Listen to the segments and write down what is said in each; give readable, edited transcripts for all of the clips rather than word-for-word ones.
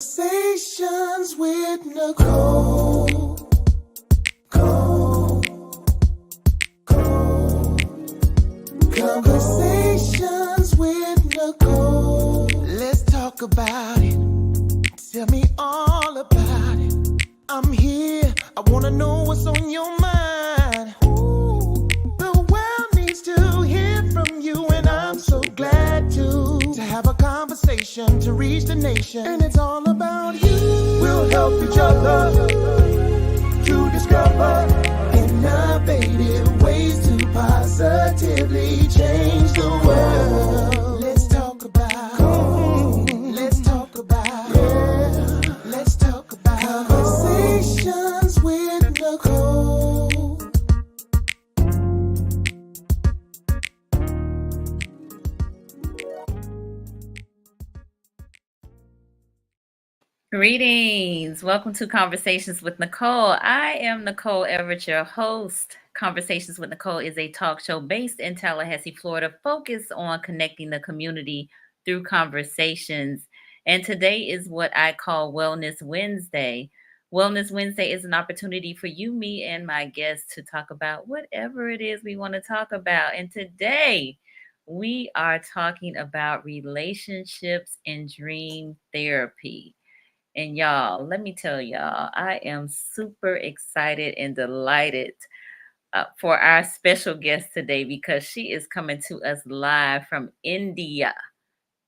Conversations with Nicole. Conversations with Nicole. Let's talk about it. Tell me all about it. I'm here. I wanna know what's on your mind. The world needs to hear from you, and I'm so glad to have a conversation to reach the nation. And it's all about you. We'll help each other to discover innovative ways to positively change the world. Let's talk about. Let's talk about. Let's talk about Conversations with Nicole. Greetings. Welcome to Conversations with Nicole. I am Nicole Everett, your host. Conversations with Nicole is a talk show based in Tallahassee, Florida, focused on connecting the community through conversations. And today is what I call Wellness Wednesday. Wellness Wednesday is an opportunity for you, me, and my guests to talk about whatever it is we want to talk about. And today we are talking about relationships and dream therapy. And y'all, let me tell y'all, I am super excited and delighted for our special guest today because she is coming to us live from India.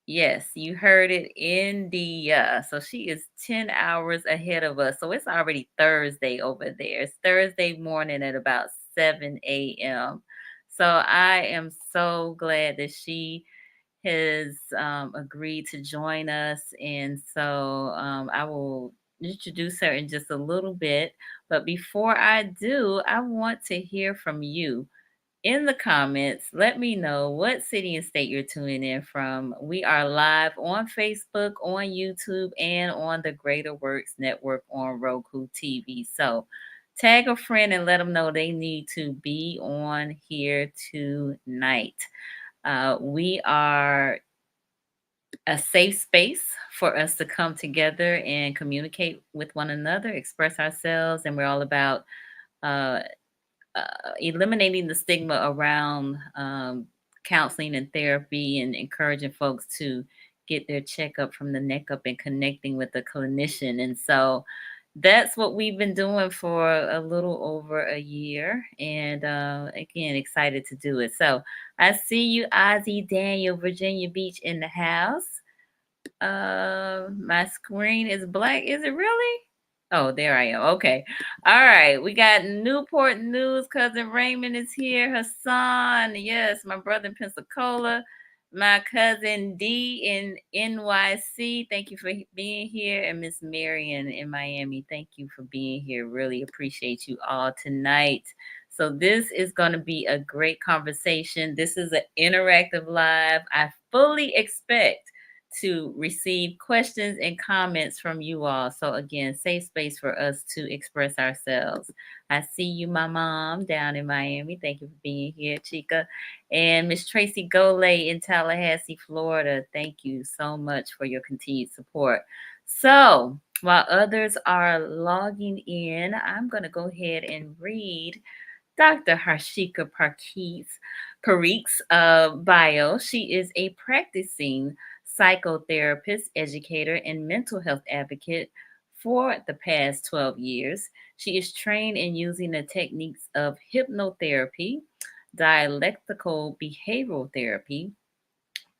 Yes, you heard it, India. So she is 10 hours ahead of us. So it's already Thursday over there. It's Thursday morning at about 7 a.m. So I am so glad that she has agreed to join us. And so I will introduce her in just a little bit. But before I do, I want to hear from you. In the comments, let me know what city and state you're tuning in from. We are live on Facebook, on YouTube, and on the Greater Works Network on Roku TV. So tag a friend and let them know they need to be on here tonight. We are a safe space for us to come together and communicate with one another, express ourselves, and we're all about uh, eliminating the stigma around counseling and therapy and encouraging folks to get their checkup from the neck up and connecting with a clinician. And so that's what we've been doing for a little over a year. And again, excited to do it. So I see you, Ozzy Daniel, Virginia Beach in the house. My screen is black. Is it really? Oh, there I am. Okay. All right. We got Newport News. Cousin Raymond is here. Hassan. Yes, my brother in Pensacola. My cousin D in NYC. Thank you for being here. And Miss Marion in Miami. Thank you for being here. Really appreciate you all tonight. So this is going to be a great conversation. This is an interactive live. I fully expect to receive questions and comments from you all. So again, safe space for us to express ourselves. I see you, my mom, down in Miami. Thank you for being here, Chica. And Miss Tracy Golay in Tallahassee, Florida. Thank you so much for your continued support. So while others are logging in, I'm going to go ahead and read Dr. Harshika Pareek's bio. She is a practicing psychotherapist, educator, and mental health advocate for the past 12 years. She is trained in using the techniques of hypnotherapy, dialectical behavioral therapy,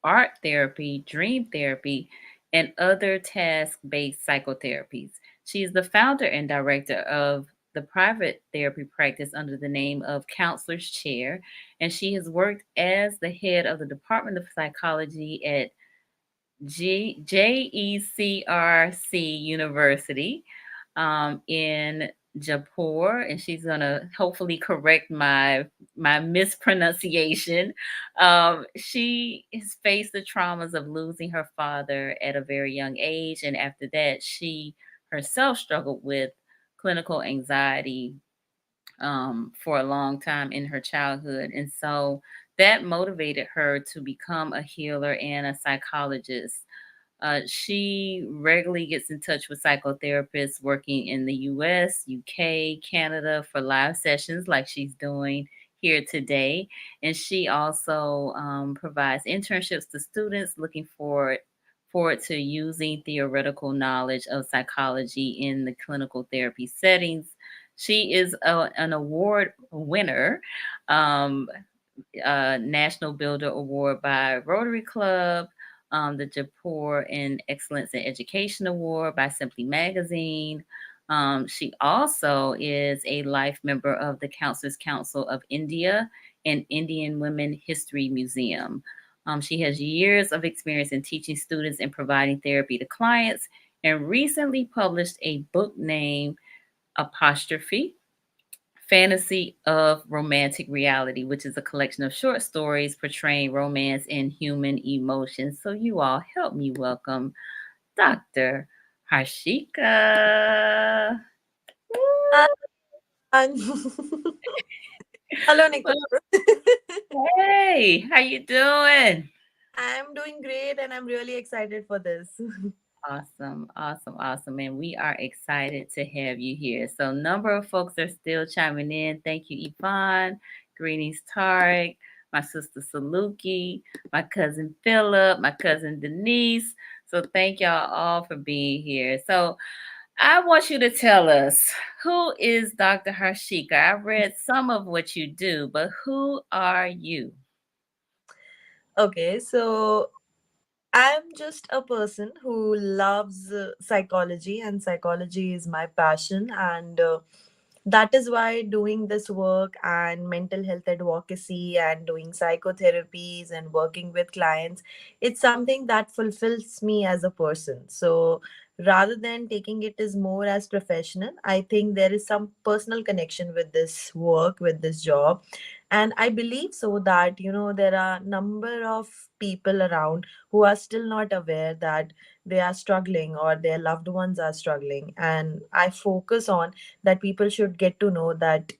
art therapy, dream therapy, and other task based psychotherapies. She is the founder and director of the private therapy practice under the name of Counselor's Chair, and she has worked as the head of the Department of Psychology at JECRC University in Jaipur, and she's gonna hopefully correct my mispronunciation. She has faced the traumas of losing her father at a very young age, and after that, she herself struggled with clinical anxiety for a long time in her childhood, and so that motivated her to become a healer and a psychologist. She regularly gets in touch with psychotherapists working in the US, UK, Canada for live sessions like she's doing here today. And she also provides internships to students looking forward to using theoretical knowledge of psychology in the clinical therapy settings. She is an award winner, um, National Builder Award by Rotary Club, the Jaipur in Excellence in Education Award by Simply Magazine. She also is a life member of the Counselors Council of India and Indian Women History Museum. She has years of experience in teaching students and providing therapy to clients, and recently published a book named Apostrophe Fantasy of Romantic Reality, which is a collection of short stories portraying romance and human emotions. So, you all help me welcome Dr. Harshika. Hi, and hello, Nicole. Hey, how you doing? I'm doing great and I'm really excited for this. Awesome, awesome, awesome. And we are excited to have you here. So, number of folks are still chiming in. Thank you, Yvonne. Greetings, Tarek, my sister Saluki, my cousin Philip, my cousin Denise. So, thank y'all all for being here. So, I want you to tell us, who is Dr. Harshika? I read some of what you do, but who are you? Okay, so I'm just a person who loves psychology, and psychology is my passion. And that is why doing this work and mental health advocacy and doing psychotherapies and working with clients, it's something that fulfills me as a person. So rather than taking it as more as professional, I think there is some personal connection with this work, with this job. And I believe so that, there are number of people around who are still not aware that they are struggling or their loved ones are struggling. And I focus on that people should get to know that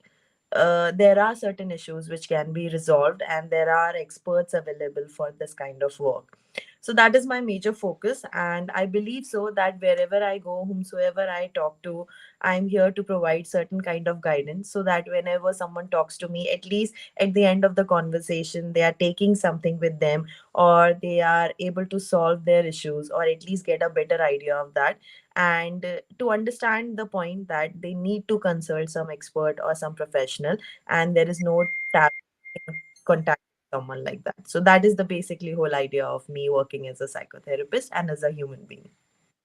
there are certain issues which can be resolved and there are experts available for this kind of work. So that is my major focus, and I believe so that wherever I go, whomsoever I talk to, I'm here to provide certain kind of guidance, so that whenever someone talks to me, at least at the end of the conversation, they are taking something with them, or they are able to solve their issues, or at least get a better idea of that, and to understand the point that they need to consult some expert or some professional, and there is no tab contact someone like that. So that is the basically whole idea of me working as a psychotherapist and as a human being.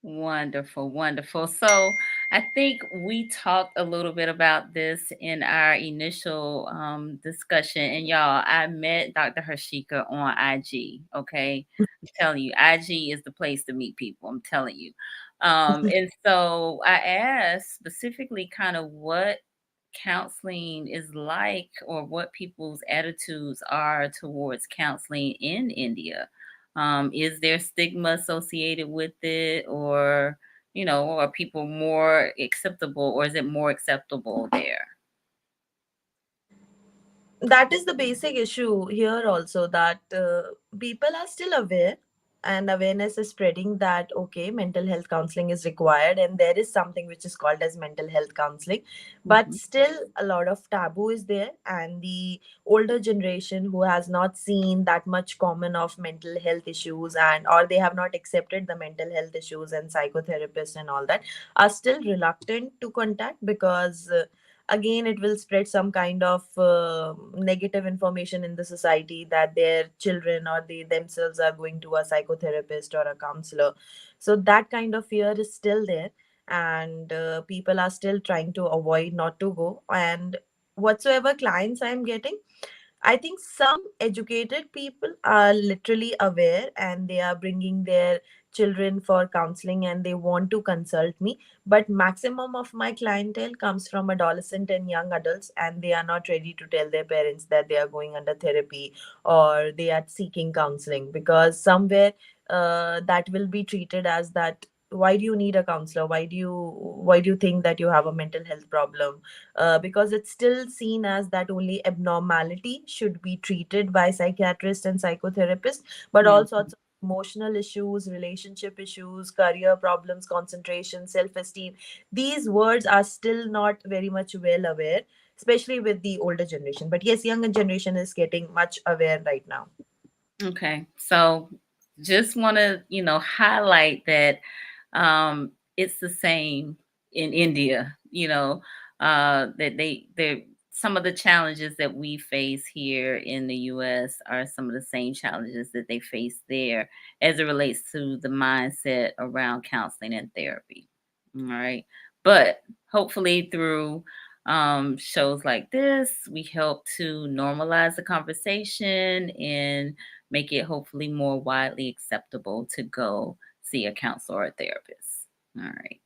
Wonderful, wonderful. So I think we talked a little bit about this in our initial discussion. And y'all, I met Dr. Harshika on IG. Okay. I'm telling you, IG is the place to meet people. I'm telling you. And so I asked specifically kind of what counseling is like or what people's attitudes are towards counseling in India. Is there stigma associated with it, or are people more acceptable, or is it more acceptable there? That is the basic issue here also, that people are still aware, and awareness is spreading that okay, mental health counseling is required and there is something which is called as mental health counseling. But Mhm. still a lot of taboo is there, and the older generation who has not seen that much common of mental health issues, and or they have not accepted the mental health issues and psychotherapists and all that, are still reluctant to contact, because again it will spread some kind of negative information in the society that their children or they themselves are going to a psychotherapist or a counselor. So that kind of fear is still there, and people are still trying to avoid not to go. And whatsoever clients I'm getting, I think some educated people are literally aware and they are bringing their children for counseling and they want to consult me. But maximum of my clientele comes from adolescent and young adults, and they are not ready to tell their parents that they are going under therapy or they are seeking counseling, because somewhere that will be treated as that, why do you need a counselor, why do you think that you have a mental health problem, because it's still seen as that only abnormality should be treated by psychiatrists and psychotherapists, but all Mhm. sorts of emotional issues, relationship issues, career problems, concentration, self esteem. These words are still not very much well aware, especially with the older generation. But yes, younger generation is getting much aware right now. Okay. So just want to, highlight that it's the same in India, that they some of the challenges that we face here in the US are some of the same challenges that they face there as it relates to the mindset around counseling and therapy. All right. But hopefully through shows like this, we help to normalize the conversation and make it hopefully more widely acceptable to go see a counselor or a therapist. All right.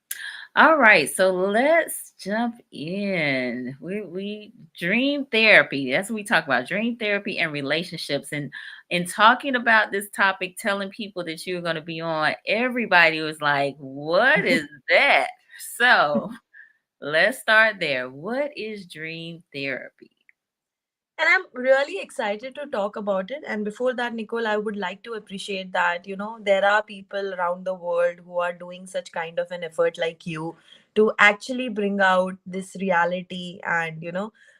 All right, so let's jump in. We dream therapy. That's what we talk about. Dream therapy and relationships. And in talking about this topic, telling people that you're going to be on, everybody was like, "What is that?" So let's start there. What is dream therapy? And I'm really excited to talk about it. And before that, Nicole, I would like to appreciate that, there are people around the world who are doing such kind of an effort like you to actually bring out this reality and,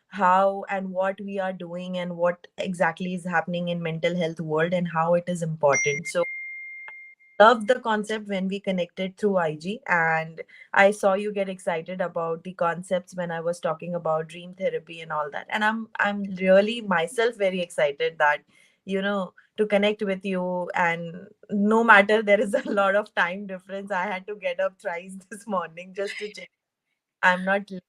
how and what we are doing and what exactly is happening in mental health world and how it is important. So loved the concept when we connected through IG, and I saw you get excited about the concepts when I was talking about dream therapy and all that. And I'm really myself very excited that to connect with you. And no matter there is a lot of time difference, I had to get up thrice this morning just to check I'm not late.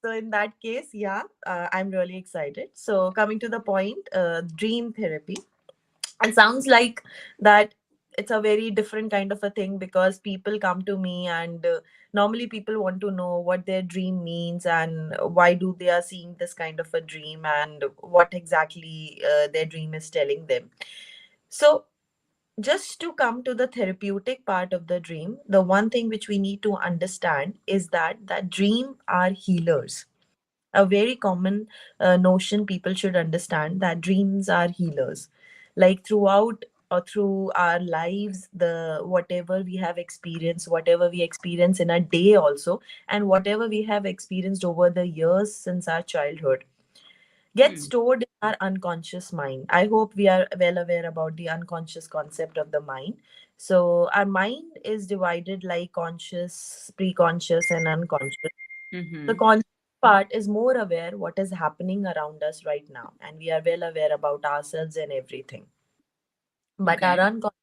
So in that case, yeah, I'm really excited. So coming to the point, dream therapy, it sounds like that it's a very different kind of a thing because people come to me and normally people want to know what their dream means and why do they are seeing this kind of a dream and what exactly their dream is telling them. So just to come to the therapeutic part of the dream, the one thing which we need to understand is that dream are healers. A very common notion people should understand, that dreams are healers. Like throughout or through our lives, the whatever we have experienced, whatever we experience in a day also, and whatever we have experienced over the years since our childhood, gets Hmm. stored in our unconscious mind. I hope we are well aware about the unconscious concept of the mind. So our mind is divided like conscious, pre-conscious, and unconscious. The Mm-hmm. conscious part is more aware what is happening around us right now, and we are well aware about ourselves and everything. But our Okay. unconscious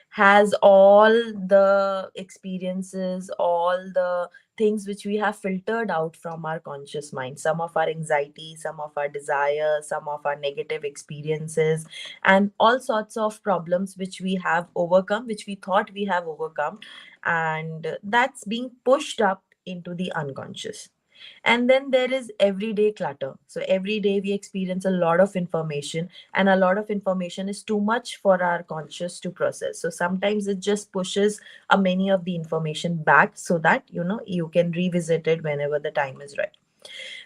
has all the experiences, all the things which we have filtered out from our conscious mind. Some of our anxiety, some of our desires, some of our negative experiences, and all sorts of problems which we have overcome, which we thought we have overcome, and that's being pushed up into the unconscious. And then there is everyday clutter. So every day we experience a lot of information, and a lot of information is too much for our conscious to process. So sometimes it just pushes many of the information back so that you can revisit it whenever the time is right.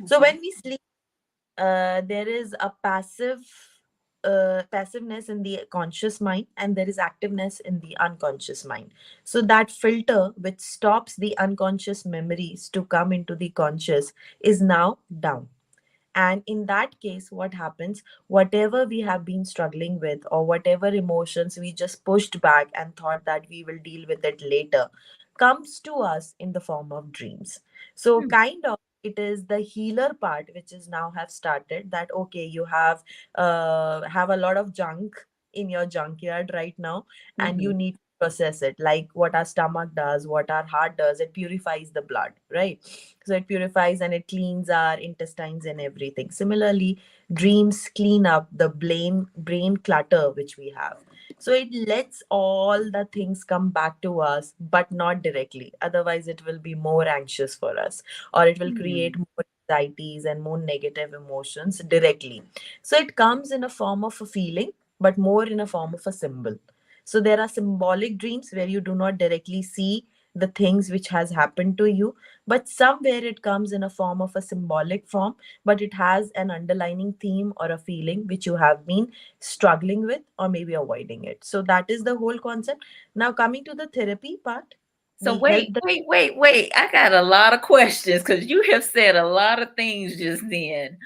So Okay. when we sleep, there is a passiveness in the conscious mind, and there is activeness in the unconscious mind. So that filter which stops the unconscious memories to come into the conscious is now down. And in that case, what happens? Whatever we have been struggling with, or whatever emotions we just pushed back and thought that we will deal with it later, comes to us in the form of dreams. So, Hmm. kind of, it is the healer part which is now have started, that okay, you have a lot of junk in your junkyard right now, and you Mm-hmm. need to process it, like what our stomach does, what our heart does. It purifies the blood, right? So it purifies and it cleans our intestines and everything. Similarly, dreams clean up the brain clutter which we have. So it lets all the things come back to us, but not directly. Otherwise, it will be more anxious for us, or it will create Hmm. more anxieties and more negative emotions directly. So it comes in a form of a feeling, but more in a form of a symbol. So there are symbolic dreams where you do not directly see the things which has happened to you, but somewhere it comes in a form of a symbolic form, but it has an underlining theme or a feeling which you have been struggling with or maybe avoiding it. So that is the whole concept. Now coming to the therapy part, So we help wait, the wait, wait, wait. I got a lot of questions because you have said a lot of things just then.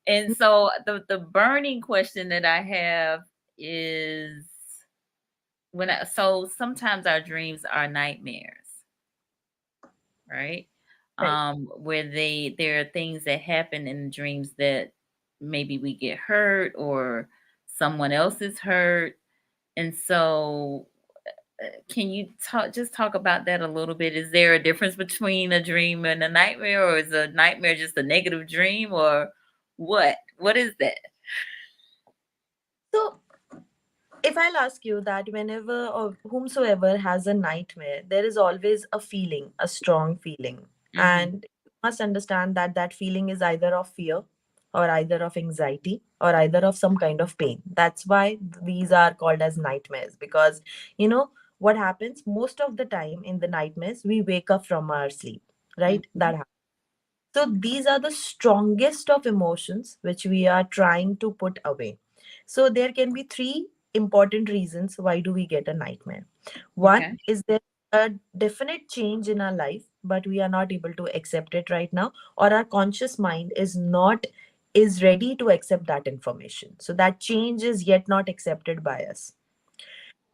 And so the burning question that I have is so sometimes our dreams are nightmares, right? right. Where there are things that happen in dreams that maybe we get hurt or someone else is hurt. And so can you talk about that a little bit? Is there a difference between a dream and a nightmare, or is a nightmare just a negative dream, or what is that? So if I'll ask you that whenever or whomsoever has a nightmare, there is always a feeling, a strong feeling. Mm-hmm. And you must understand that that feeling is either of fear or either of anxiety or either of some kind of pain. That's why these are called as nightmares, because you know what happens most of the time in the nightmares, we wake up from our sleep, right? Mm-hmm. So these are the strongest of emotions which we are trying to put away. So there can be three important reasons why do we get a nightmare. One Okay. is there a definite change in our life, but we are not able to accept it right now, or our conscious mind is ready to accept that information. So that change is yet not accepted by us.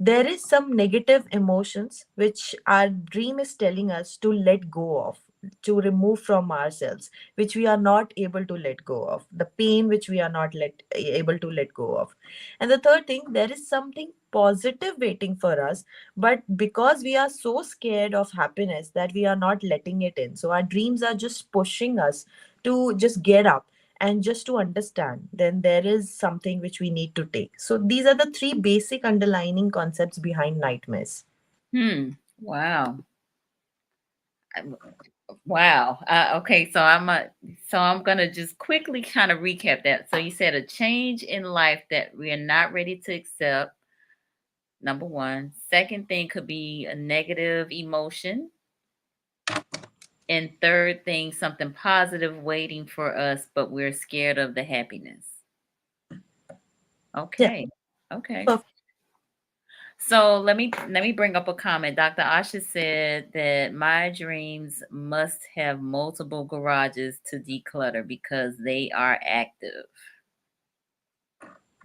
There is some negative emotions which our dream is telling us to let go of, to remove from ourselves, which we are not able to let go of, the pain which we are not able to let go of. And the third thing, there is something positive waiting for us, but because we are so scared of happiness that we are not letting it in, so our dreams are just pushing us to just get up and just to understand, then there is something which we need to take. So these are the three basic underlining concepts behind nightmares. Wow. Wow. Okay, so I'm gonna just quickly kind of recap that. So you said a change in life that we are not ready to accept. Number one. Second thing could be a negative emotion. And third thing, something positive waiting for us, but we're scared of the happiness. Yeah, Okay. Okay. perfect. So let me bring up a comment. Dr. Asha said that my dreams must have multiple garages to declutter because they are active.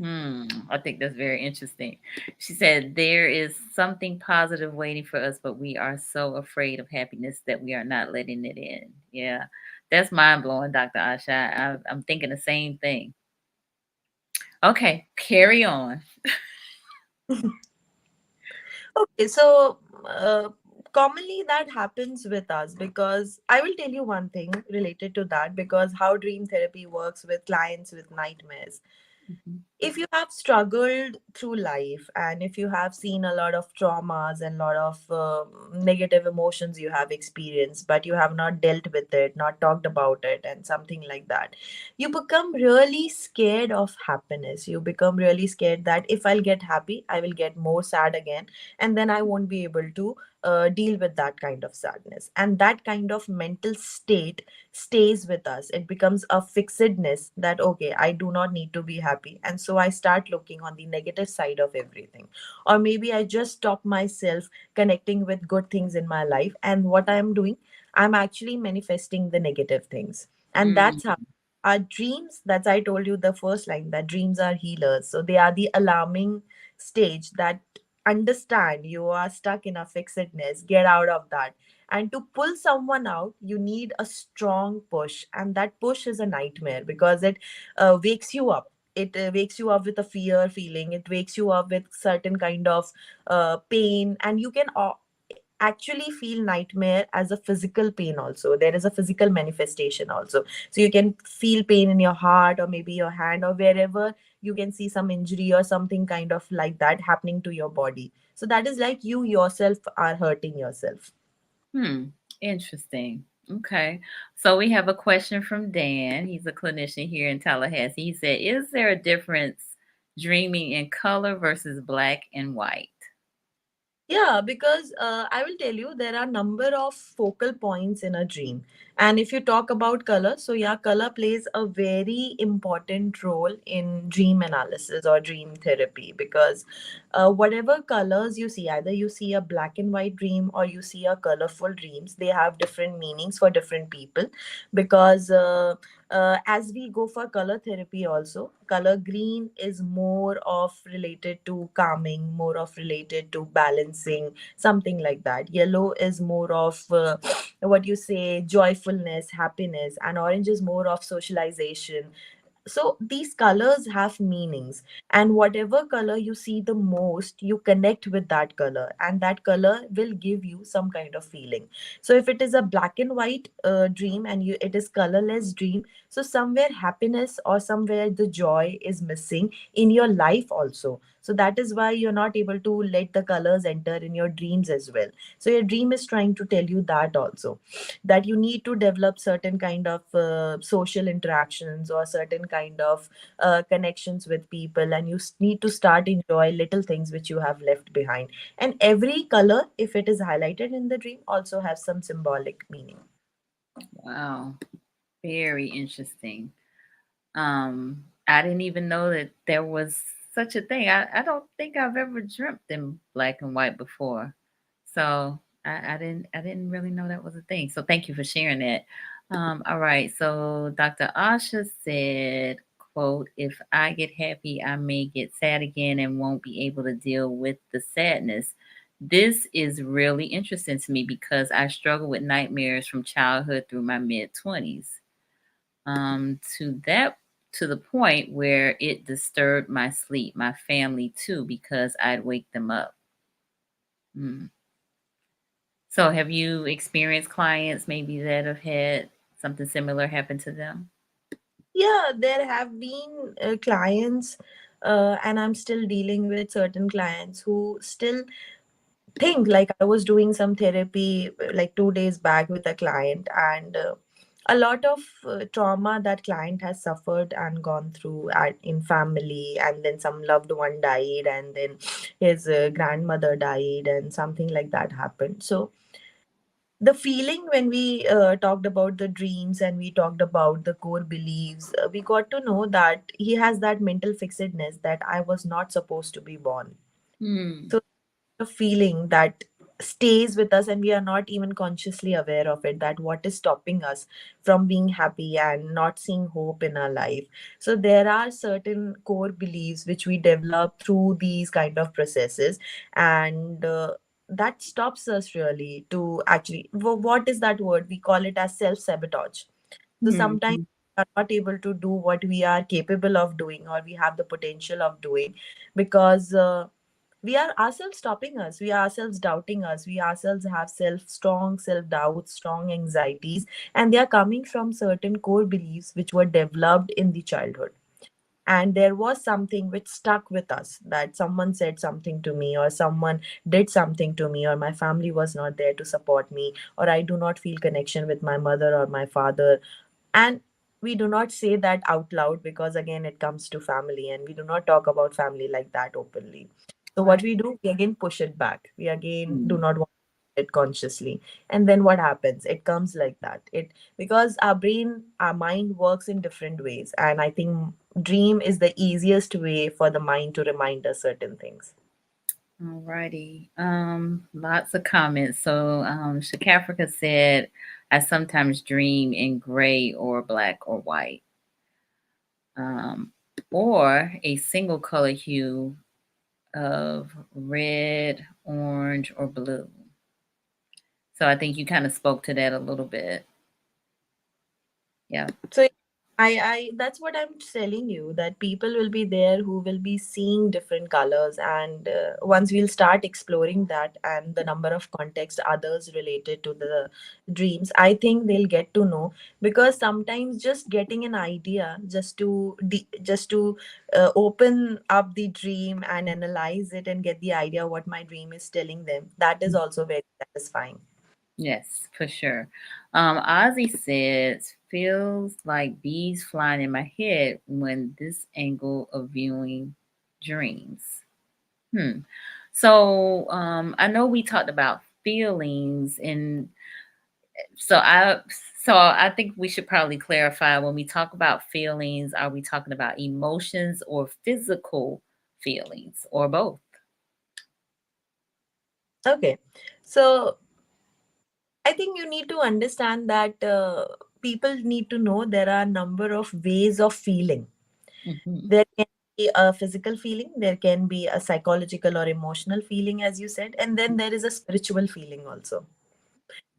I think that's very interesting. She said there is something positive waiting for us, but we are so afraid of happiness that we are not letting it in. Yeah, that's mind blowing, Dr. Asha. I'm thinking the same thing. Okay, carry on. Okay, so commonly that happens with us, because I will tell you one thing related to that, because how dream therapy works with clients with nightmares. Mhm. If you have struggled through life and if you have seen a lot of traumas and lot of negative emotions you have experienced, but you have not dealt with it, not talked about it and something like that, you become really scared of happiness. You become really scared that if I'll get happy, I will get more sad again, and then I won't be able to deal with that kind of sadness, and that kind of mental state stays with us. It becomes a fixedness that, okay, I do not need to be happy. And so I start looking on the negative side of everything. Or maybe I just stop myself connecting with good things in my life. And what I am doing, I'm actually manifesting the negative things. And Mm, that's how our dreams, that's I told you the first line, that dreams are healers. So they are the alarming stage that understand you are stuck in a fixedness, get out of that, and to pull someone out, you need a strong push. And that push is a nightmare because it wakes you up. It wakes you up with a fear feeling. It wakes you up with certain kind of pain. And you can actually feel nightmare as a physical pain also. There is a physical manifestation also. So you can feel pain in your heart or maybe your hand or wherever you can see some injury or something kind of like that happening to your body. So that is like you yourself are hurting yourself. hmm. Interesting. Okay. So we have a question from Dan. He's a clinician here in Tallahassee. He said, is there a difference dreaming in color versus black and white? Yeah, because I will tell you there are number of focal points in a dream. And if you talk about color, so yeah, color plays a very important role in dream analysis or dream therapy, because whatever colors you see, either you see a black and white dream or you see a colorful dreams, they have different meanings for different people. Because as we go for color therapy also, color green is more of related to calming, more of related to balancing, something like that. Yellow is more of what you say, joyfulness, happiness, and orange is more of socialization. So these colors have meanings, and whatever color you see the most, you connect with that color, and that color will give you some kind of feeling. So if it is a black and white dream, and you it is colorless dream, so somewhere happiness or somewhere the joy is missing in your life also. So that is why you're not able to let the colors enter in your dreams as well. So your dream is trying to tell you that also, that you need to develop certain kind of social interactions or certain kind of connections with people, and you need to start enjoy little things which you have left behind. And every color, if it is highlighted in the dream, also has some symbolic meaning. Wow, very interesting. I didn't even know that there was such a thing. I don't think I've ever dreamt in black and white before. So I didn't really know that was a thing. So thank you for sharing that. All right. So Dr. Asha said, quote, if I get happy, I may get sad again and won't be able to deal with the sadness. This is really interesting to me because I struggle with nightmares from childhood through my mid 20s. To the point where it disturbed my sleep, my family too, because I'd wake them up. Mm. So, have you experienced clients maybe that have had something similar happen to them? Yeah, there have been clients, and I'm still dealing with certain clients who still think, like I was doing some therapy like 2 days back with a client, and a lot of trauma that client has suffered and gone through in family, and then some loved one died, and then his grandmother died, and something like that happened. So the feeling when we talked about the dreams and we talked about the core beliefs, we got to know that he has that mental fixedness that I was not supposed to be born. Hmm. So a feeling that stays with us, and we are not even consciously aware of it, that what is stopping us from being happy and not seeing hope in our life. So there are certain core beliefs which we develop through these kind of processes, and that stops us really to actually what is that word, we call it as self sabotage. So sometimes Hmm. we are not able to do what we are capable of doing or we have the potential of doing, because we are ourselves stopping us, we are ourselves doubting us, we ourselves have strong self doubts, strong anxieties, and they are coming from certain core beliefs which were developed in the childhood. And there was something which stuck with us, that someone said something to me, or someone did something to me, or my family was not there to support me, or I do not feel connection with my mother or my father. And we do not say that out loud, because again it comes to family, and we do not talk about family like that openly. So what Right. we do, we again push it back, we again do Hmm. not want it consciously. And then what happens, it comes like that, it because our brain, our mind works in different ways, and I think dream is the easiest way for the mind to remind us certain things. Alrighty. Lots of comments. So, Shakafrika said, I sometimes dream in gray or black or white, um, or a single color hue of red, orange, or blue. So I think you kind of spoke to that a little bit. Yeah. So I that's what I'm telling you, that people will be there who will be seeing different colors, and once we'll start exploring that and the number of context others related to the dreams, I think they'll get to know. Because sometimes just getting an idea, just to open up the dream and analyze it and get the idea what my dream is telling them, that is also very satisfying. Yes, for sure. Ozzy says, feels like bees flying in my head when this angle of viewing dreams. Hmm. So I know we talked about feelings, and so I think we should probably clarify when we talk about feelings, are we talking about emotions or physical feelings or both? Okay. So I think you need to understand that people need to know there are a number of ways of feeling. Hmm. There can be a physical feeling, there can be a psychological or emotional feeling, as you said, and then there is a spiritual feeling also.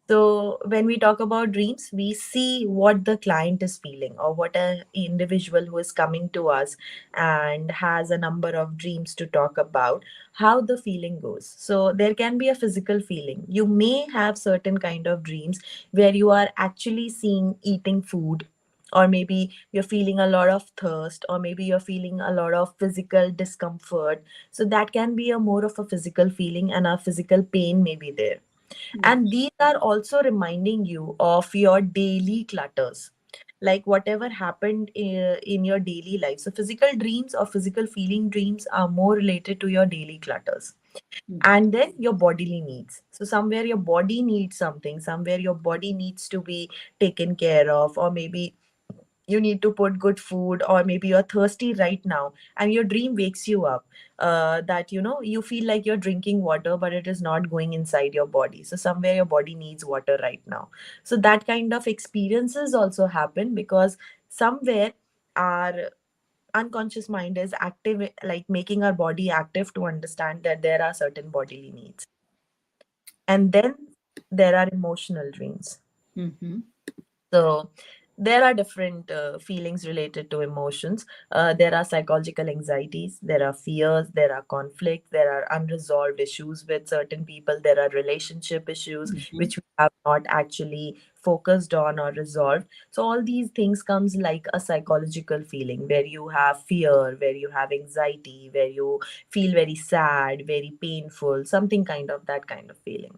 So when we talk about dreams, we see what the client is feeling or what a individual who is coming to us and has a number of dreams to talk about, how the feeling goes. So there can be a physical feeling. You may have certain kind of dreams where you are actually seeing eating food, or maybe you're feeling a lot of thirst, or maybe you're feeling a lot of physical discomfort. So that can be a more of a physical feeling, and a physical pain may be there, and these are also reminding you of your daily clutters, like whatever happened in your daily life. So physical dreams or physical feeling dreams are more related to your daily clutters. And then your bodily needs. So somewhere your body needs something, somewhere your body needs to be taken care of, or maybe you need to put good food, or maybe you're thirsty right now and your dream wakes you up, that you feel like you're drinking water but it is not going inside your body, so somewhere your body needs water right now. So that kind of experiences also happen because somewhere our unconscious mind is active, like making our body active to understand that there are certain bodily needs. And then there are emotional dreams. Mm-hmm. So there are different feelings related to emotions. There are psychological anxieties, there are fears, there are conflicts, there are unresolved issues with certain people, there are relationship issues Mm-hmm. which we have not actually focused on or resolved. So all these things comes like a psychological feeling where you have fear, where you have anxiety, where you feel very sad, very painful, something kind of that kind of feeling.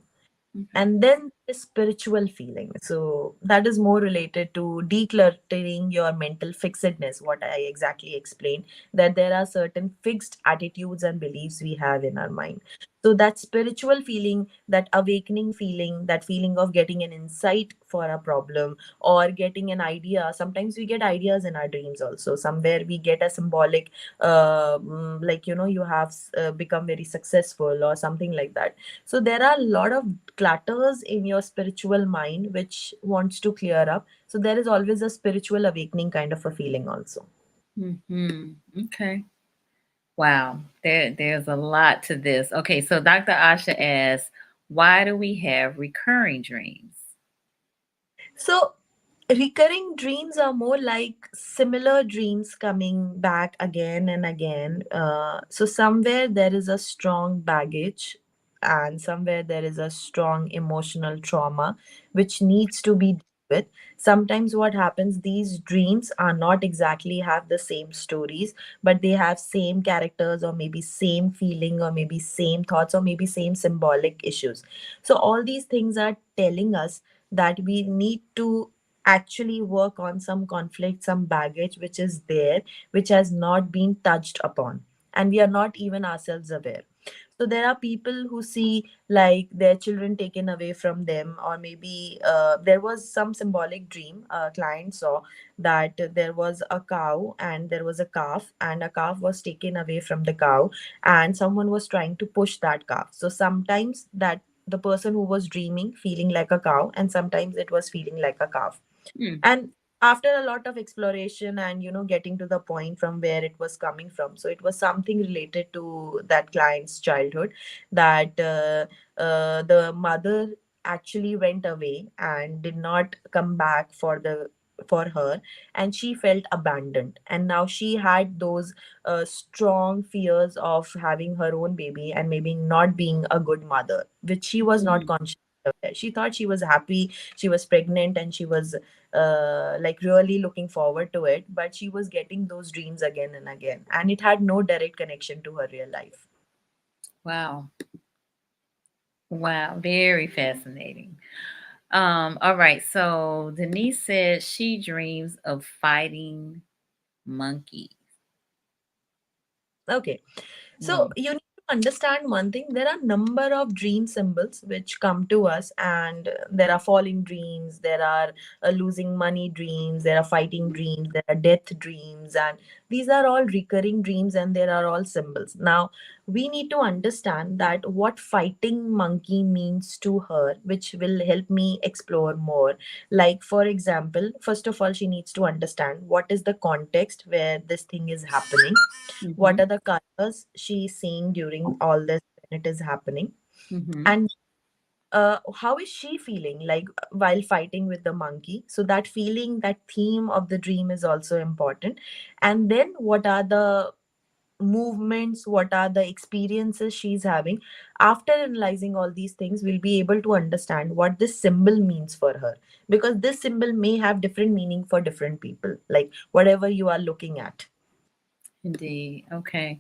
Okay. And then the spiritual feeling, so that is more related to decluttering your mental fixedness, what I exactly explained, that there are certain fixed attitudes and beliefs we have in our mind. So that spiritual feeling, that awakening feeling, that feeling of getting an insight for a problem or getting an idea. Sometimes we get ideas in our dreams also, somewhere we get a symbolic like you have become very successful or something like that. So there are a lot of clutters in your spiritual mind which wants to clear up. So there is always a spiritual awakening kind of a feeling also. Mm-hmm. Okay. Wow. There's a lot to this. Okay, so Dr. Asha asks, why do we have recurring dreams? So recurring dreams are more like similar dreams coming back again and again. So somewhere there is a strong baggage, and somewhere there is a strong emotional trauma which needs to be dealt with. Sometimes what happens, these dreams are not exactly have the same stories, but they have same characters, or maybe same feeling, or maybe same thoughts, or maybe same symbolic issues. So all these things are telling us that we need to actually work on some conflict, some baggage which is there, which has not been touched upon, and we are not even ourselves aware. So there are people who see like their children taken away from them, or maybe there was some symbolic dream a client saw, that there was a cow and there was a calf, and a calf was taken away from the cow, and someone was trying to push that calf. So sometimes that the person who was dreaming feeling like a cow, and sometimes it was feeling like a calf. Hmm. And after a lot of exploration and getting to the point from where it was coming from, so it was something related to that client's childhood, that the mother actually went away and did not come back for her, and she felt abandoned, and now she had those strong fears of having her own baby and maybe not being a good mother, which she was not Hmm. conscious of. She thought she was happy, she was pregnant, and she was like really looking forward to it, but she was getting those dreams again and again, and it had no direct connection to her real life. Wow. Wow. Very fascinating. All right. So Denise said she dreams of fighting monkeys. Okay, so Mm. you need to understand one thing, there are number of dream symbols which come to us, and there are falling dreams, there are losing money dreams, there are fighting dreams, there are death dreams, and these are all recurring dreams, and there are all symbols. Now we need to understand that what fighting monkey means to her, which will help me explore more. Like for example, first of all, she needs to understand what is the context where this thing is happening, Mm-hmm. what are the colors she's seeing during all this when it is happening, Mm-hmm. and how is she feeling like while fighting with the monkey. So that feeling, that theme of the dream is also important. And then what are the movements, what are the experiences she's having. After analyzing all these things, we'll be able to understand what this symbol means for her, because this symbol may have different meaning for different people, like whatever you are looking at. Indeed. Okay.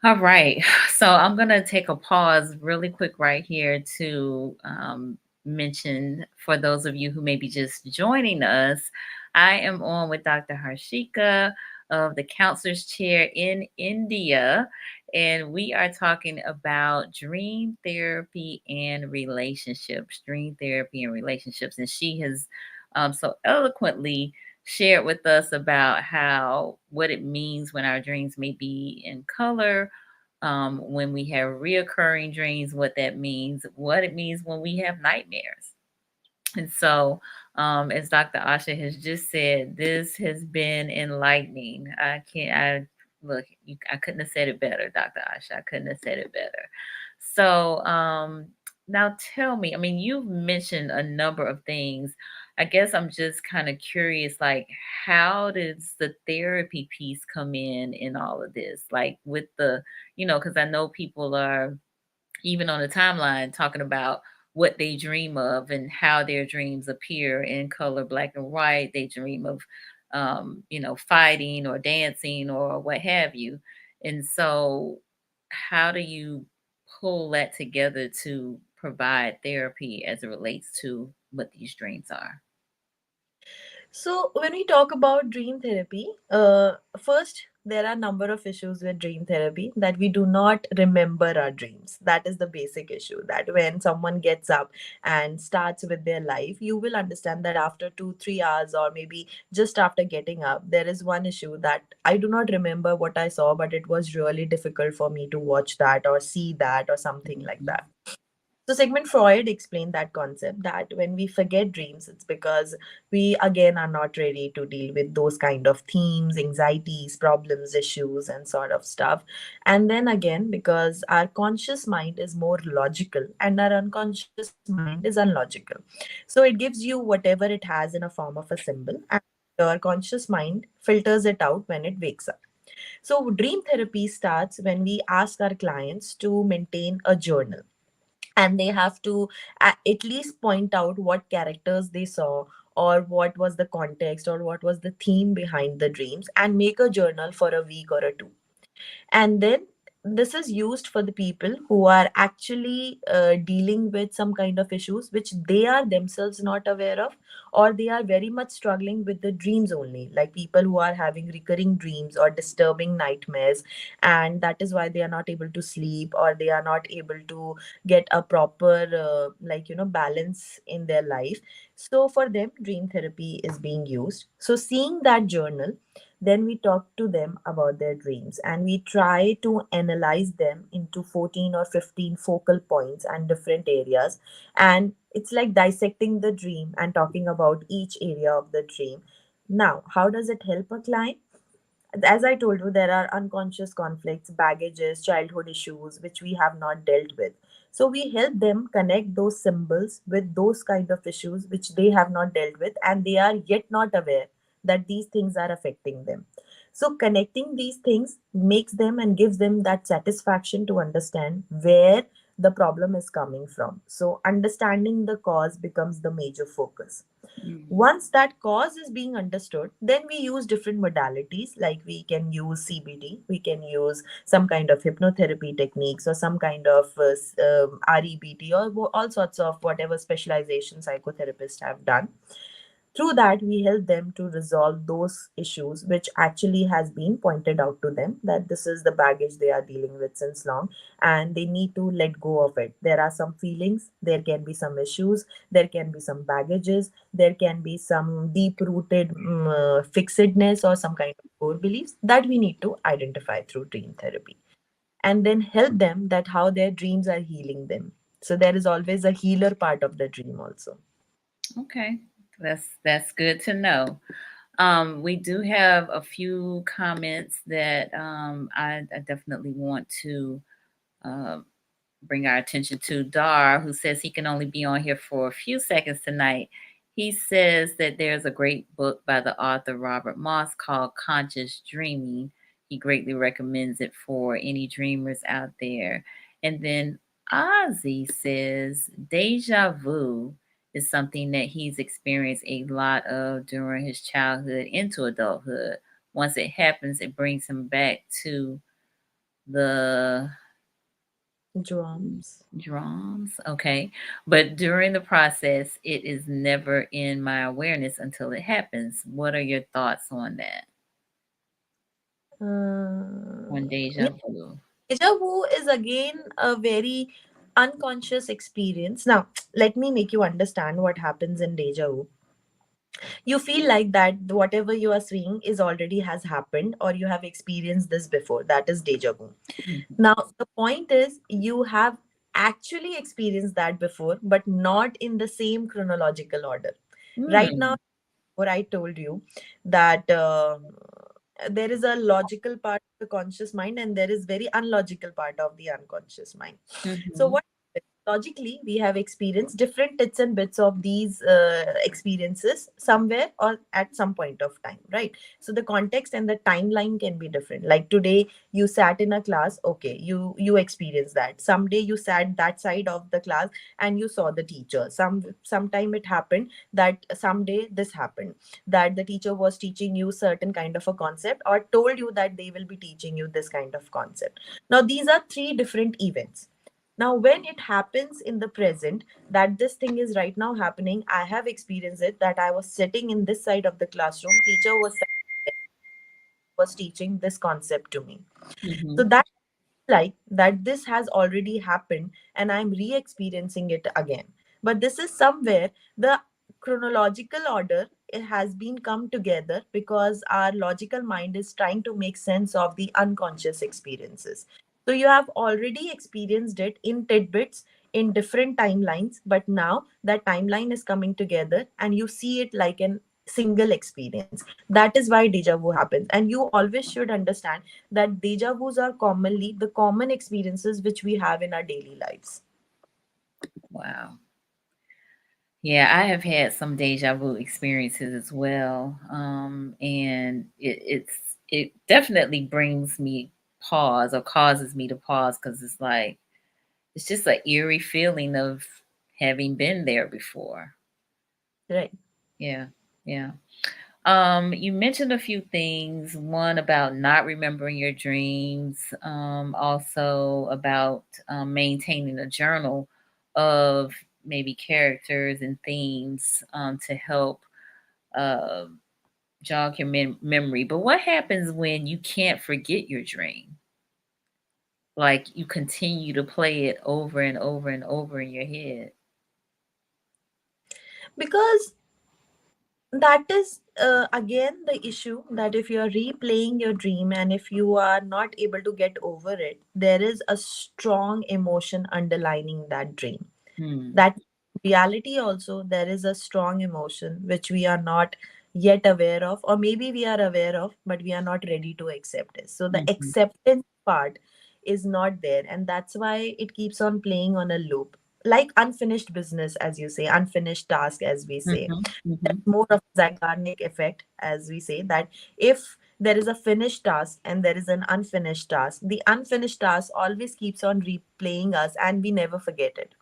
All right. So I'm going to take a pause really quick right here to mention for those of you who may be just joining us, I am on with Dr. Harshika of the Counselor's Chair in India, and we are talking about dream therapy and relationships. Dream therapy and relationships. And she has so eloquently shared with us about how what it means when our dreams may be in color, when we have reoccurring dreams, what that means, what it means when we have nightmares. And so, as Dr. Asha has just said, this has been enlightening. I look, I couldn't have said it better, Dr. Asha. I couldn't have said it better. So, now tell me, I mean, you've mentioned a number of things. I guess I'm just kind of curious, like, how does the therapy piece come in all of this? Like, with the, because I know people are even on the timeline talking about what they dream of and how their dreams appear in color, black and white. They dream of, fighting or dancing or what have you. And so, how do you pull that together to provide therapy as it relates to what these dreams are? So when we talk about dream therapy, first there are number of issues with dream therapy, that we do not remember our dreams. That is the basic issue. That when someone gets up and starts with their life, you will understand that after 2 3 hours, or maybe just after getting up, there is one issue that I do not remember what I saw, but it was really difficult for me to watch that or see that or something like Mhm. that. So Sigmund Freud explained that concept, that when we forget dreams, it's because we again are not ready to deal with those kind of themes, anxieties, problems, issues, and sort of stuff. And then again, because our conscious mind is more logical and our unconscious mind is unlogical. So it gives you whatever it has in a form of a symbol, and your conscious mind filters it out when it wakes up. So dream therapy starts when we ask our clients to maintain a journal, and they have to at least point out what characters they saw, or what was the context, or what was the theme behind the dreams, and make a journal for a week or a two. And then this is used for the people who are actually dealing with some kind of issues which they are themselves not aware of, or they are very much struggling with the dreams only, like people who are having recurring dreams or disturbing nightmares, and that is why they are not able to sleep, or they are not able to get a proper balance in their life. So for them, dream therapy is being used. So seeing that journal, then we talk to them about their dreams, and we try to analyze them into 14 or 15 focal points and different areas. And it's like dissecting the dream and talking about each area of the dream. Now, how does it help a client? As I told you, there are unconscious conflicts, baggages, childhood issues which we have not dealt with. So we help them connect those symbols with those kind of issues which they have not dealt with, and they are yet not aware that these things are affecting them. So connecting these things makes them and gives them that satisfaction to understand where the problem is coming from. So understanding the cause becomes the major focus. Mm. Once that cause is being understood, then we use different modalities, like we can use CBD, we can use some kind of hypnotherapy techniques, or some kind of REBT, or all sorts of whatever specialization psychotherapists have done. Through that, we help them to resolve those issues which actually has been pointed out to them, that this is the baggage they are dealing with since long, and they need to let go of it. There are some feelings, there can be some issues, there can be some baggages, there can be some deep rooted fixedness or some kind of core beliefs that we need to identify through dream therapy, and then help them that how their dreams are healing them. So there is always a healer part of the dream also. Okay, that's good to know. We do have a few comments that I definitely want to uh, bring our attention to. Dar, who says he can only be on here for a few seconds tonight. He says that there's a great book by the author Robert Moss called Conscious Dreaming. He greatly recommends it for any dreamers out there. And then Ozzy says deja vu is something that he's experienced a lot of during his childhood into adulthood. Once it happens, it brings him back to the Drums. drums. Okay. But during the process, it is never in my awareness until it happens. What are your thoughts on that? On Yeah, deja vu? deja vu is again a very unconscious experience. Now, let me make you understand what happens in deja vu. You feel like that whatever you are seeing is already has happened, or you have experienced this before. That is deja vu. Mhm. Now, the point is you have actually experienced that before, but not in the same chronological order. Right now, Hmm. what I told you, that there is a logical part of the conscious mind and there is very unlogical part of the unconscious mind. So Mhm. what happens? Logically, we have experienced different bits and bits of these experiences somewhere or at some point of time, right? So the context and the timeline can be different. Like today, you sat in a class. Okay, you experienced that. Someday you sat that side of the class and you saw the teacher. Sometime it happened that someday this happened, that the teacher was teaching you certain kind of a concept or told you that they will be teaching you this kind of concept. Now these are three different events. Now when it happens in the present, that this thing is right now happening, I have experienced it, that I was sitting in this side of the classroom, teacher was teaching this concept to me. So Mhm. that, like that this has already happened and I'm re-experiencing it again, but this is somewhere the chronological order, it has been come together because our logical mind is trying to make sense of the unconscious experiences. So you have already experienced it in tidbits in different timelines, but now that timeline is coming together and you see it like an single experience. That is why deja vu happens, and you always should understand that deja vus are commonly the common experiences which we have in our daily lives. Wow. Yeah, I have had some deja vu experiences as well. And it definitely brings me pause or causes me to pause because it's like it's just an eerie feeling of having been there before. Right. Yeah, yeah. You mentioned a few things. One about not remembering your dreams. Also about maintaining a journal of maybe characters and themes to help uh, jog your memory. But what happens when you can't forget your dream? Like you continue to play it over and over and over in your head. Because that is again the issue, that if you are replaying your dream and if you are not able to get over it, there is a strong emotion underlining that dream. Hmm. That reality also, there is a strong emotion which we are not yet aware of, or maybe we are aware of but we are not ready to accept it. So the Mm-hmm. acceptance part is not there, and that's why it keeps on playing on a loop, like unfinished business, as you say, unfinished task, as we say. Mm-hmm. Mm-hmm. That's more of a Zeigarnik effect, as we say, that if there is a finished task and there is an unfinished task, the unfinished task always keeps on replaying us and we never forget it.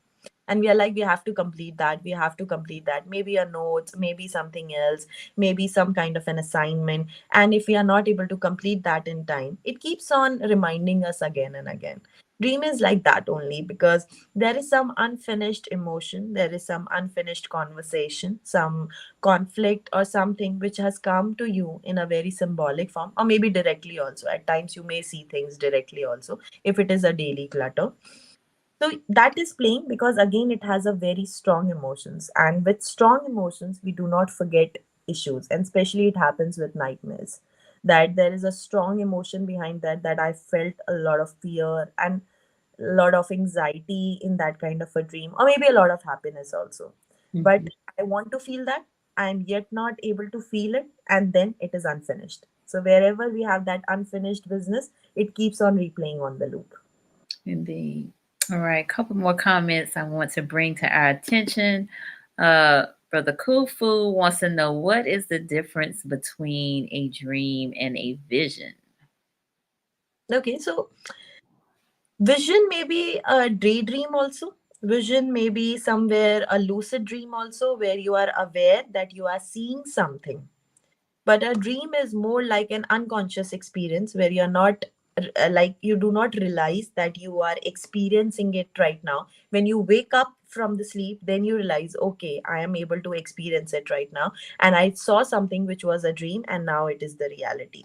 And we are like, we have to complete that, we have to complete that, maybe a notes, maybe something else, maybe some kind of an assignment. And if we are not able to complete that in time, it keeps on reminding us again and again. Dream is like that only because there is some unfinished emotion, there is some unfinished conversation, some conflict or something which has come to you in a very symbolic form, or maybe directly also. At times you may see things directly also if it is a daily clutter. So that is playing because again it has a very strong emotions, and with strong emotions we do not forget issues, and especially it happens with nightmares, that there is a strong emotion behind that, that I felt a lot of fear and a lot of anxiety in that kind of a dream, or maybe a lot of happiness also. But Mhm. I want to feel that, I am yet not able to feel it, and then it is unfinished. So wherever we have that unfinished business, it keeps on replaying on the loop. Indeed. All right, a couple more comments I want to bring to our attention. Brother Kufu wants to know what is the difference between a dream and a vision? Okay, so vision may be a daydream also. Vision may be somewhere a lucid dream also, where you are aware that you are seeing something. But a dream is more like an unconscious experience where you're not like you do not realize that you are experiencing it right now. When you wake up from the sleep, then you realize, okay, I am able to experience it right now. And I saw something which was a dream and now it is the reality.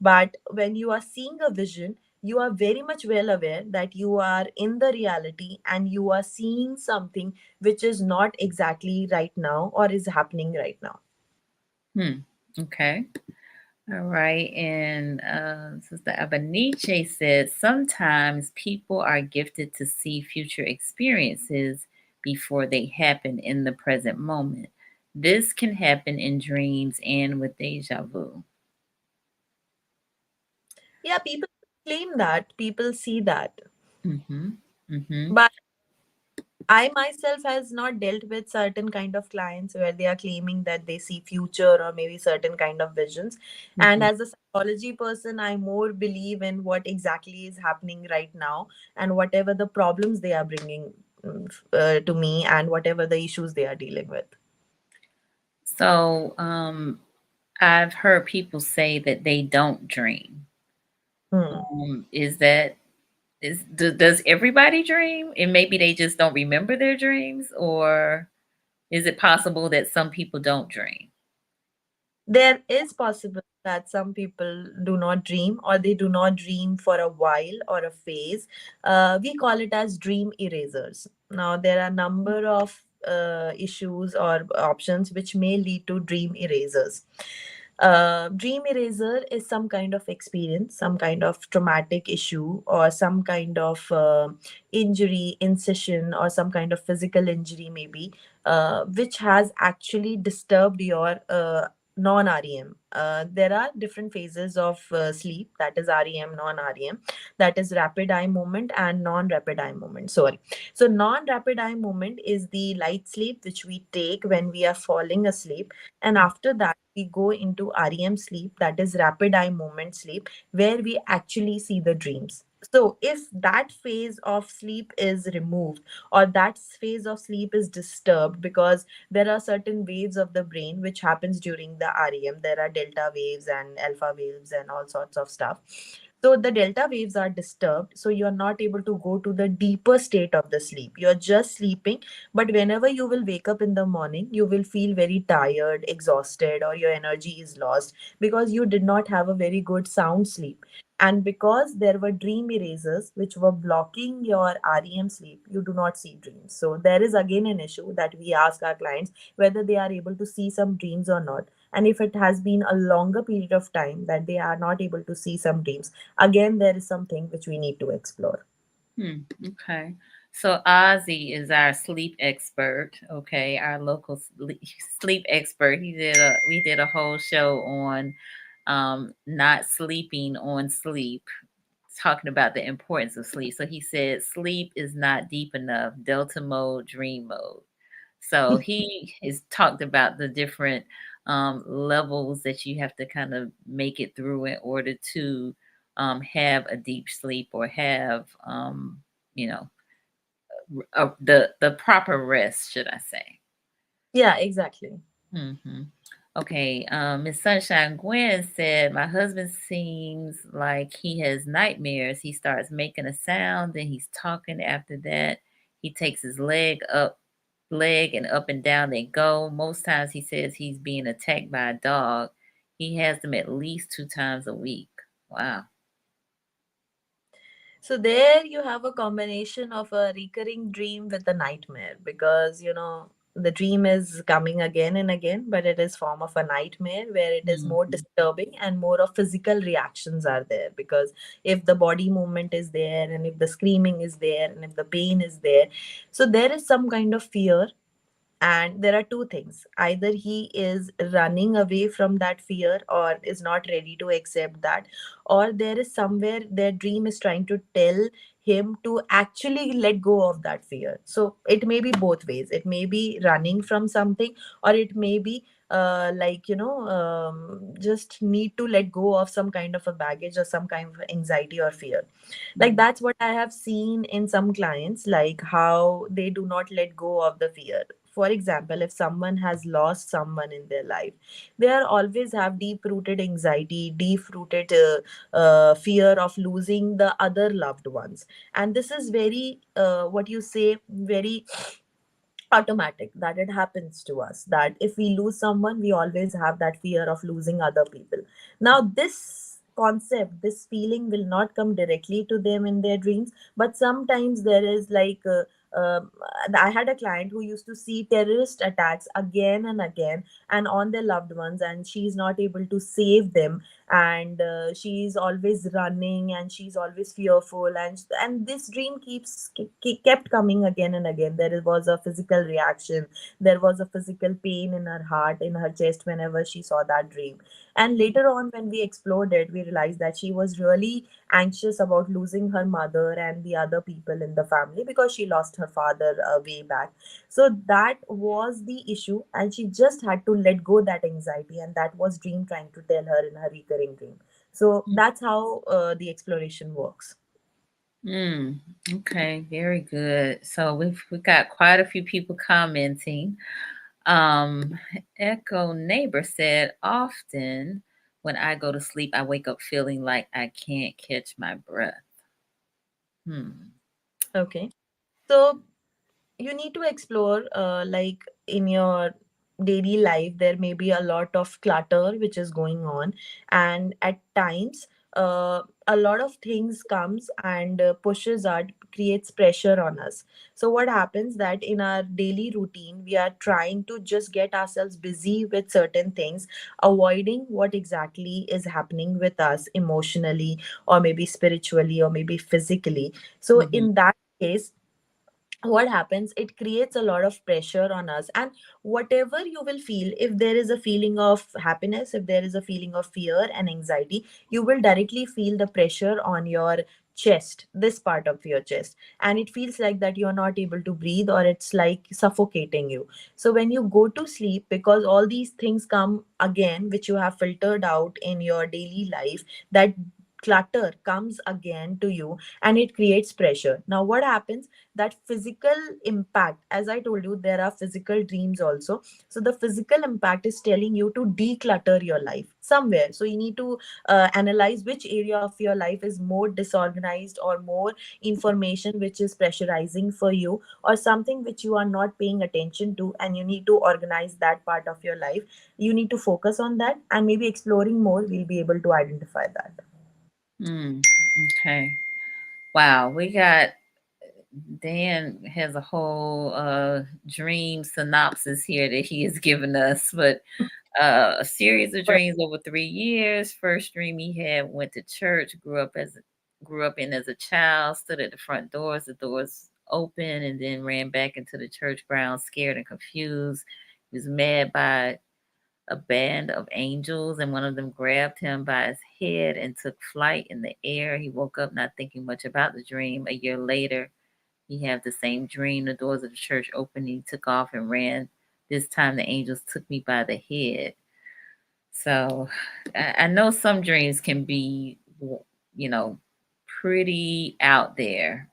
But when you are seeing a vision, you are very much well aware that you are in the reality and you are seeing something which is not exactly right now or is happening right now. Hmm. Okay. All right. And Sister Abaniche said sometimes people are gifted to see future experiences before they happen in the present moment. This can happen in dreams and with deja vu. Yeah, people claim that, people see that. Mm-hmm. Mm-hmm. But I myself has not dealt with certain kind of clients where they are claiming that they see future or maybe certain kind of visions. And Mm-hmm. as a psychology person, I more believe in what exactly is happening right now and whatever the problems they are bringing to me and whatever the issues they are dealing with. So I've heard people say that they don't dream. Hmm. Is that does everybody dream and maybe they just don't remember their dreams, or is it possible that some people don't dream? There is possible that some people do not dream or they do not dream for a while or a phase. We call it as dream erasers. Now, there are a number of issues or options which may lead to dream erasers. Dream eraser is some kind of experience, some kind of traumatic issue, or some kind of injury, incision, or some kind of physical injury, maybe, which has actually disturbed your non-REM. There are different phases of sleep, that is REM, non-REM, that is rapid eye movement and non-rapid eye movement. Sorry. So non-rapid eye movement is the light sleep which we take when we are falling asleep, and after that we go into REM sleep, that is rapid eye movement sleep, where we actually see the dreams. So if that phase of sleep is removed or that phase of sleep is disturbed, because there are certain waves of the brain which happens during the REM. There are delta waves and alpha waves and all sorts of stuff. So the delta waves are disturbed. So you are not able to go to the deeper state of the sleep. You're just sleeping. But whenever you will wake up in the morning, you will feel very tired, exhausted, or your energy is lost because you did not have a very good sound sleep. And because there were dream erasers which were blocking your REM sleep, you do not see dreams. So there is again an issue that we ask our clients whether they are able to see some dreams or not. And if it has been a longer period of time that they are not able to see some dreams, again, there is something which we need to explore. Okay. So Ozzy is our sleep expert. Okay, our local sleep expert. We did a whole show on not sleeping on sleep, talking about the importance of sleep. So he said sleep is not deep enough, delta mode, dream mode. So he has talked about the different levels that you have to kind of make it through in order to have a deep sleep or have, you know, the proper rest, should I say? Yeah, exactly. Hmm. Okay, Miss Sunshine Gwen said, my husband seems like he has nightmares. He starts making a sound, then he's talking after that. He takes his leg and up and down they go. Most times he says he's being attacked by a dog. He has them at least 2 times a week. Wow. So there you have a combination of a recurring dream with a nightmare, because the dream is coming again and again, but it is form of a nightmare where it is more Mhm. disturbing and more of physical reactions are there, because if the body movement is there and if the screaming is there and if the pain is there, so there is some kind of fear. And there are two things: either he is running away from that fear or is not ready to accept that, or there is somewhere their dream is trying to tell him to actually let go of that fear. So it may be both ways. It may be running from something, or it may be just need to let go of some kind of a baggage or some kind of anxiety or fear. Like, Mhm. that's what I have seen in some clients, like how they do not let go of the fear. For example, if someone has lost someone in their life, they are always have deep rooted anxiety, deep rooted fear of losing the other loved ones. And this is very what you say, very automatic, that it happens to us, that if we lose someone, we always have that fear of losing other people. Now this concept, this feeling will not come directly to them in their dreams, but sometimes there is uh, I had a client who used to see terrorist attacks again and again and on their loved ones, and she's not able to save them. And she's always running and she's always fearful, and this dream kept coming again and again. There was a physical reaction, there was a physical pain in her heart, in her chest, whenever she saw that dream. And later on, when we explored it, we realized that she was really anxious about losing her mother and the other people in the family, because she lost her father way back. So that was the issue, and she just had to let go that anxiety, and that was dream trying to tell her in her recurring dream. So that's how the exploration works. Mm, okay, very good. So we've got quite a few people commenting. Um, Echo Neighbor said, often when I go to sleep, I wake up feeling like I can't catch my breath. Hmm. Okay. So you need to explore, like, in your daily life there may be a lot of clutter which is going on, and at times a lot of things comes and pushes us, creates pressure on us. So what happens that in our daily routine we are trying to just get ourselves busy with certain things, avoiding what exactly is happening with us emotionally, or maybe spiritually, or maybe physically. So Mm-hmm. in that case, what happens, it creates a lot of pressure on us. And whatever you will feel, if there is a feeling of happiness, if there is a feeling of fear and anxiety, you will directly feel the pressure on your chest, this part of your chest, and it feels like that you are not able to breathe, or it's like suffocating you. So when you go to sleep, because all these things come again which you have filtered out in your daily life, that clutter comes again to you, and it creates pressure. Now what happens, that physical impact, as I told you, there are physical dreams also. So the physical impact is telling you to declutter your life somewhere. So you need to analyze which area of your life is more disorganized, or more information which is pressurizing for you, or something which you are not paying attention to, and you need to organize that part of your life. You need to focus on that, and maybe exploring more we'll be able to identify that. Mm, okay. Wow, we got Dan has a whole dream synopsis here that he has given us, but a series of dreams over 3 years. First dream he had, went to church, grew up in as a child, stood at the front doors, the doors open, and then ran back into the church grounds, scared and confused. He was mad by a band of angels, and one of them grabbed him by his head and took flight in the air. He woke up not thinking much about the dream. A year later, he had the same dream. The doors of the church opened. He took off and ran. This time, the angels took me by the head. So I know some dreams can be, you know, pretty out there,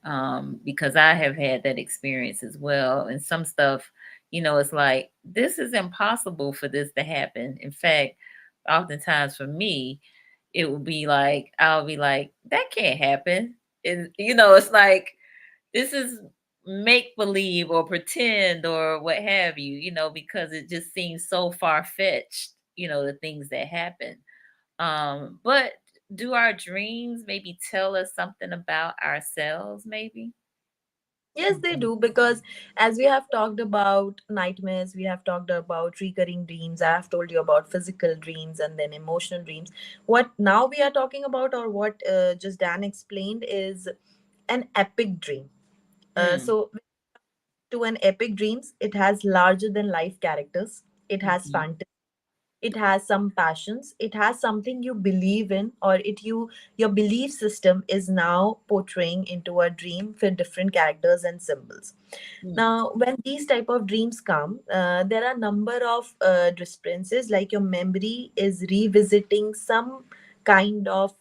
because I have had that experience as well. And some stuff It's like this is impossible for this to happen. In fact, oftentimes for me, it will be like I'll be like, that can't happen. And it's like this is make believe or pretend or what have you, because it just seems so far fetched, the things that happen. But do our dreams maybe tell us something about ourselves, maybe? Yes, they do, because as we have talked about nightmares, we have talked about recurring dreams. I have told you about physical dreams and then emotional dreams. What now we are talking about, or what just Dan explained, is an epic dream. Mm. So, to an epic dreams, it has larger than life characters, it has Hmm. fantasy, it has some passions, it has something you believe in, or your belief system is now portraying into a dream for different characters and symbols. Mm. Now when these type of dreams come, there are number of discrepancies, like your memory is revisiting some kind of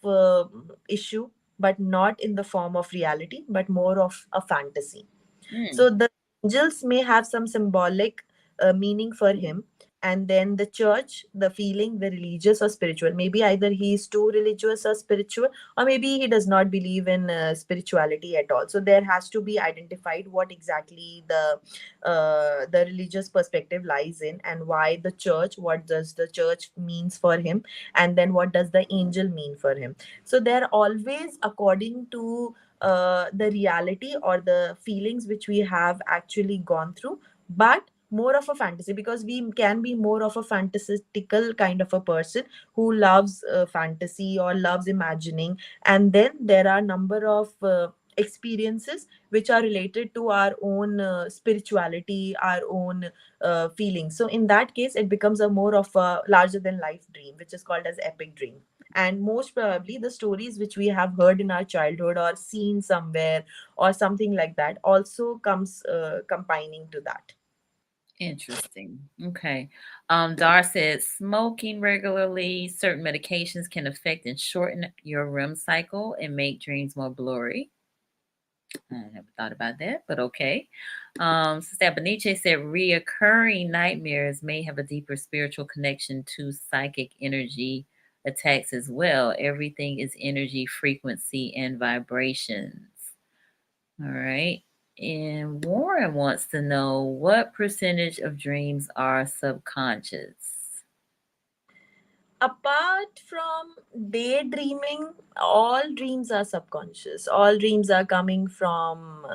issue, but not in the form of reality, but more of a fantasy. Mm. So the angels may have some symbolic meaning for him, and then the church, the feeling, the religious or spiritual. Maybe either he is too religious or spiritual, or maybe he does not believe in spirituality at all. So there has to be identified what exactly the religious perspective lies in, and why the church. What does the church means for him, and then what does the angel mean for him? So they're always according to the reality or the feelings which we have actually gone through, but more of a fantasy, because we can be more of a fantastical kind of a person who loves fantasy or loves imagining. And then there are number of experiences which are related to our own spirituality, our own feelings. So in that case it becomes a more of a larger than life dream, which is called as epic dream. And most probably the stories which we have heard in our childhood or seen somewhere or something like that also comes combining to that. Interesting. Okay. Dar said smoking regularly, certain medications can affect and shorten your REM cycle and make dreams more blurry. I never thought about that, but okay. Sister Beniche said reoccurring nightmares may have a deeper spiritual connection to psychic energy attacks as well. Everything is energy, frequency, and vibrations. All right. And Warren wants to know what percentage of dreams are subconscious. Apart from daydreaming, all dreams are subconscious. All dreams are coming from,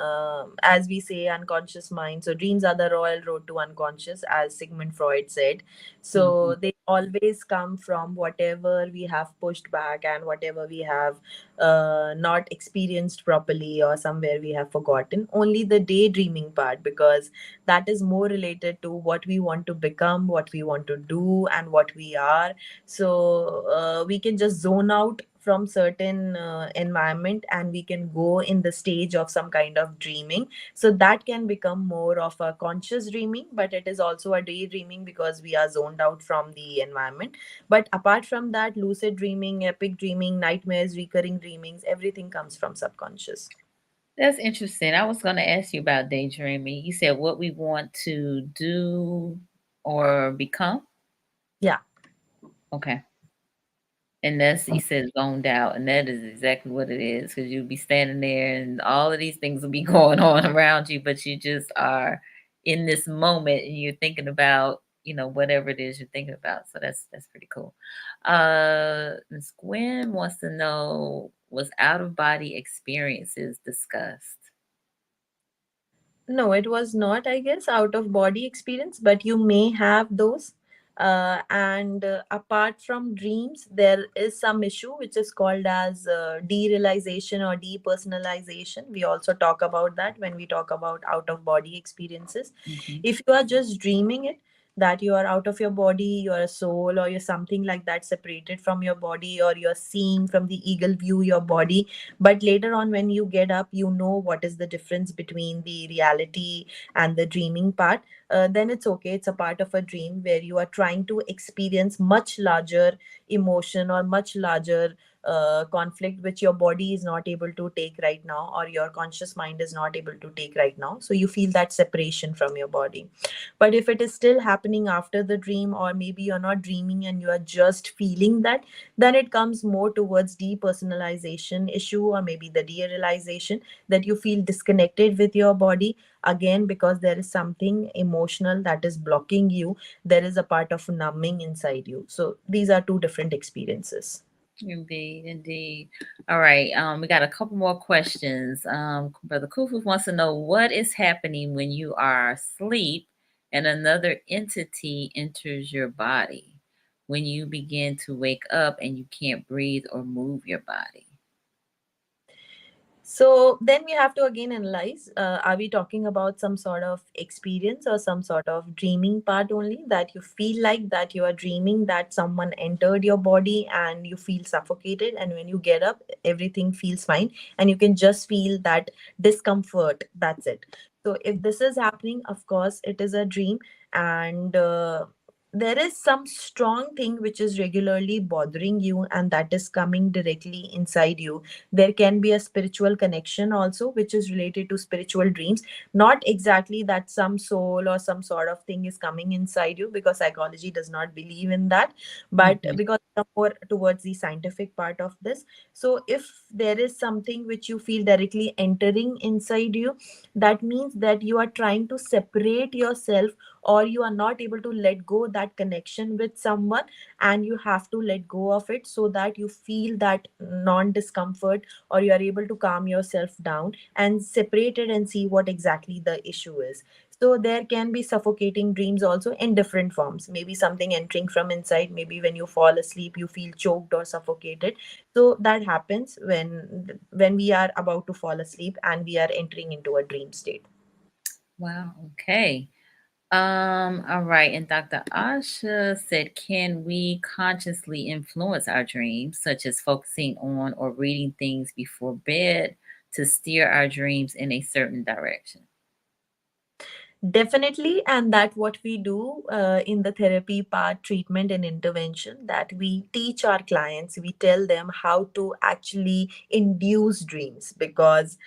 as we say, unconscious mind. So dreams are the royal road to unconscious, as Sigmund Freud said. Mhm. So they always come from whatever we have pushed back and whatever we have not experienced properly, or somewhere we have forgotten. Only the daydreaming part, because that is more related to what we want to become, what we want to do, and what we are. So we can just zone out from certain environment, and we can go in the stage of some kind of dreaming. So that can become more of a conscious dreaming, but it is also a daydreaming because we are zoned out from the environment. But apart from that, lucid dreaming, epic dreaming, nightmares, recurring dreamings, everything comes from subconscious. That's interesting. I was going to ask you about daydreaming. You said what we want to do or become. Yeah. Okay. And that's, you said zoned out, and that is exactly what it is, because you'll be standing there and all of these things will be going on around you, but you just are in this moment and you're thinking about, whatever it is you're thinking about. So that's pretty cool. Ms. Gwen wants to know, was out of body experiences discussed? No, it was not, I guess, out of body experience, but you may have those. And apart from dreams, there is some issue which is called as derealization or depersonalization. We also talk about that when we talk about out of body experiences. Hmm. If you are just dreaming it, that you are out of your body, you are a soul, or you're something like that, separated from your body, or you're seeing from the eagle view your body, but later on when you get up, you know what is the difference between the reality and the dreaming part. Then it's okay, it's a part of a dream where you are trying to experience much larger emotion or much larger conflict which your body is not able to take right now, or your conscious mind is not able to take right now, so you feel that separation from your body. But if it is still happening after the dream, or maybe you're not dreaming and you are just feeling that, then it comes more towards depersonalization issue, or maybe the derealization, that you feel disconnected with your body, again because there is something emotional that is blocking you. There is a part of numbing inside you. So these are two different experiences. Indeed, indeed. All right. We got a couple more questions. Brother Kufus wants to know what is happening when you are asleep and another entity enters your body. When you begin to wake up and you can't breathe or move your body. So then we have to again analyze, are we talking about some sort of experience or some sort of dreaming part only, that you feel like that you are dreaming that someone entered your body and you feel suffocated, and when you get up everything feels fine and you can just feel that discomfort, that's it. So if this is happening, of course it is a dream. And there is some strong thing which is regularly bothering you, and that is coming directly inside you. There can be a spiritual connection also which is related to spiritual dreams. Not exactly that some soul or some sort of thing is coming inside you, because psychology does not believe in that, but Mhm. because more towards the scientific part of this. So if there is something which you feel directly entering inside you, that means that you are trying to separate yourself, or you are not able to let go that connection with someone, and you have to let go of it so that you feel that non discomfort, or you are able to calm yourself down and separate it and see what exactly the issue is. So there can be suffocating dreams also in different forms, maybe something entering from inside, maybe when you fall asleep you feel choked or suffocated. So that happens when we are about to fall asleep and we are entering into a dream state. Wow. Okay. All right. And Dr. Asha said, can we consciously influence our dreams, such as focusing on or reading things before bed to steer our dreams in a certain direction? Definitely, and that what we do in the therapy part, treatment and intervention, that we teach our clients, we tell them how to actually induce dreams, because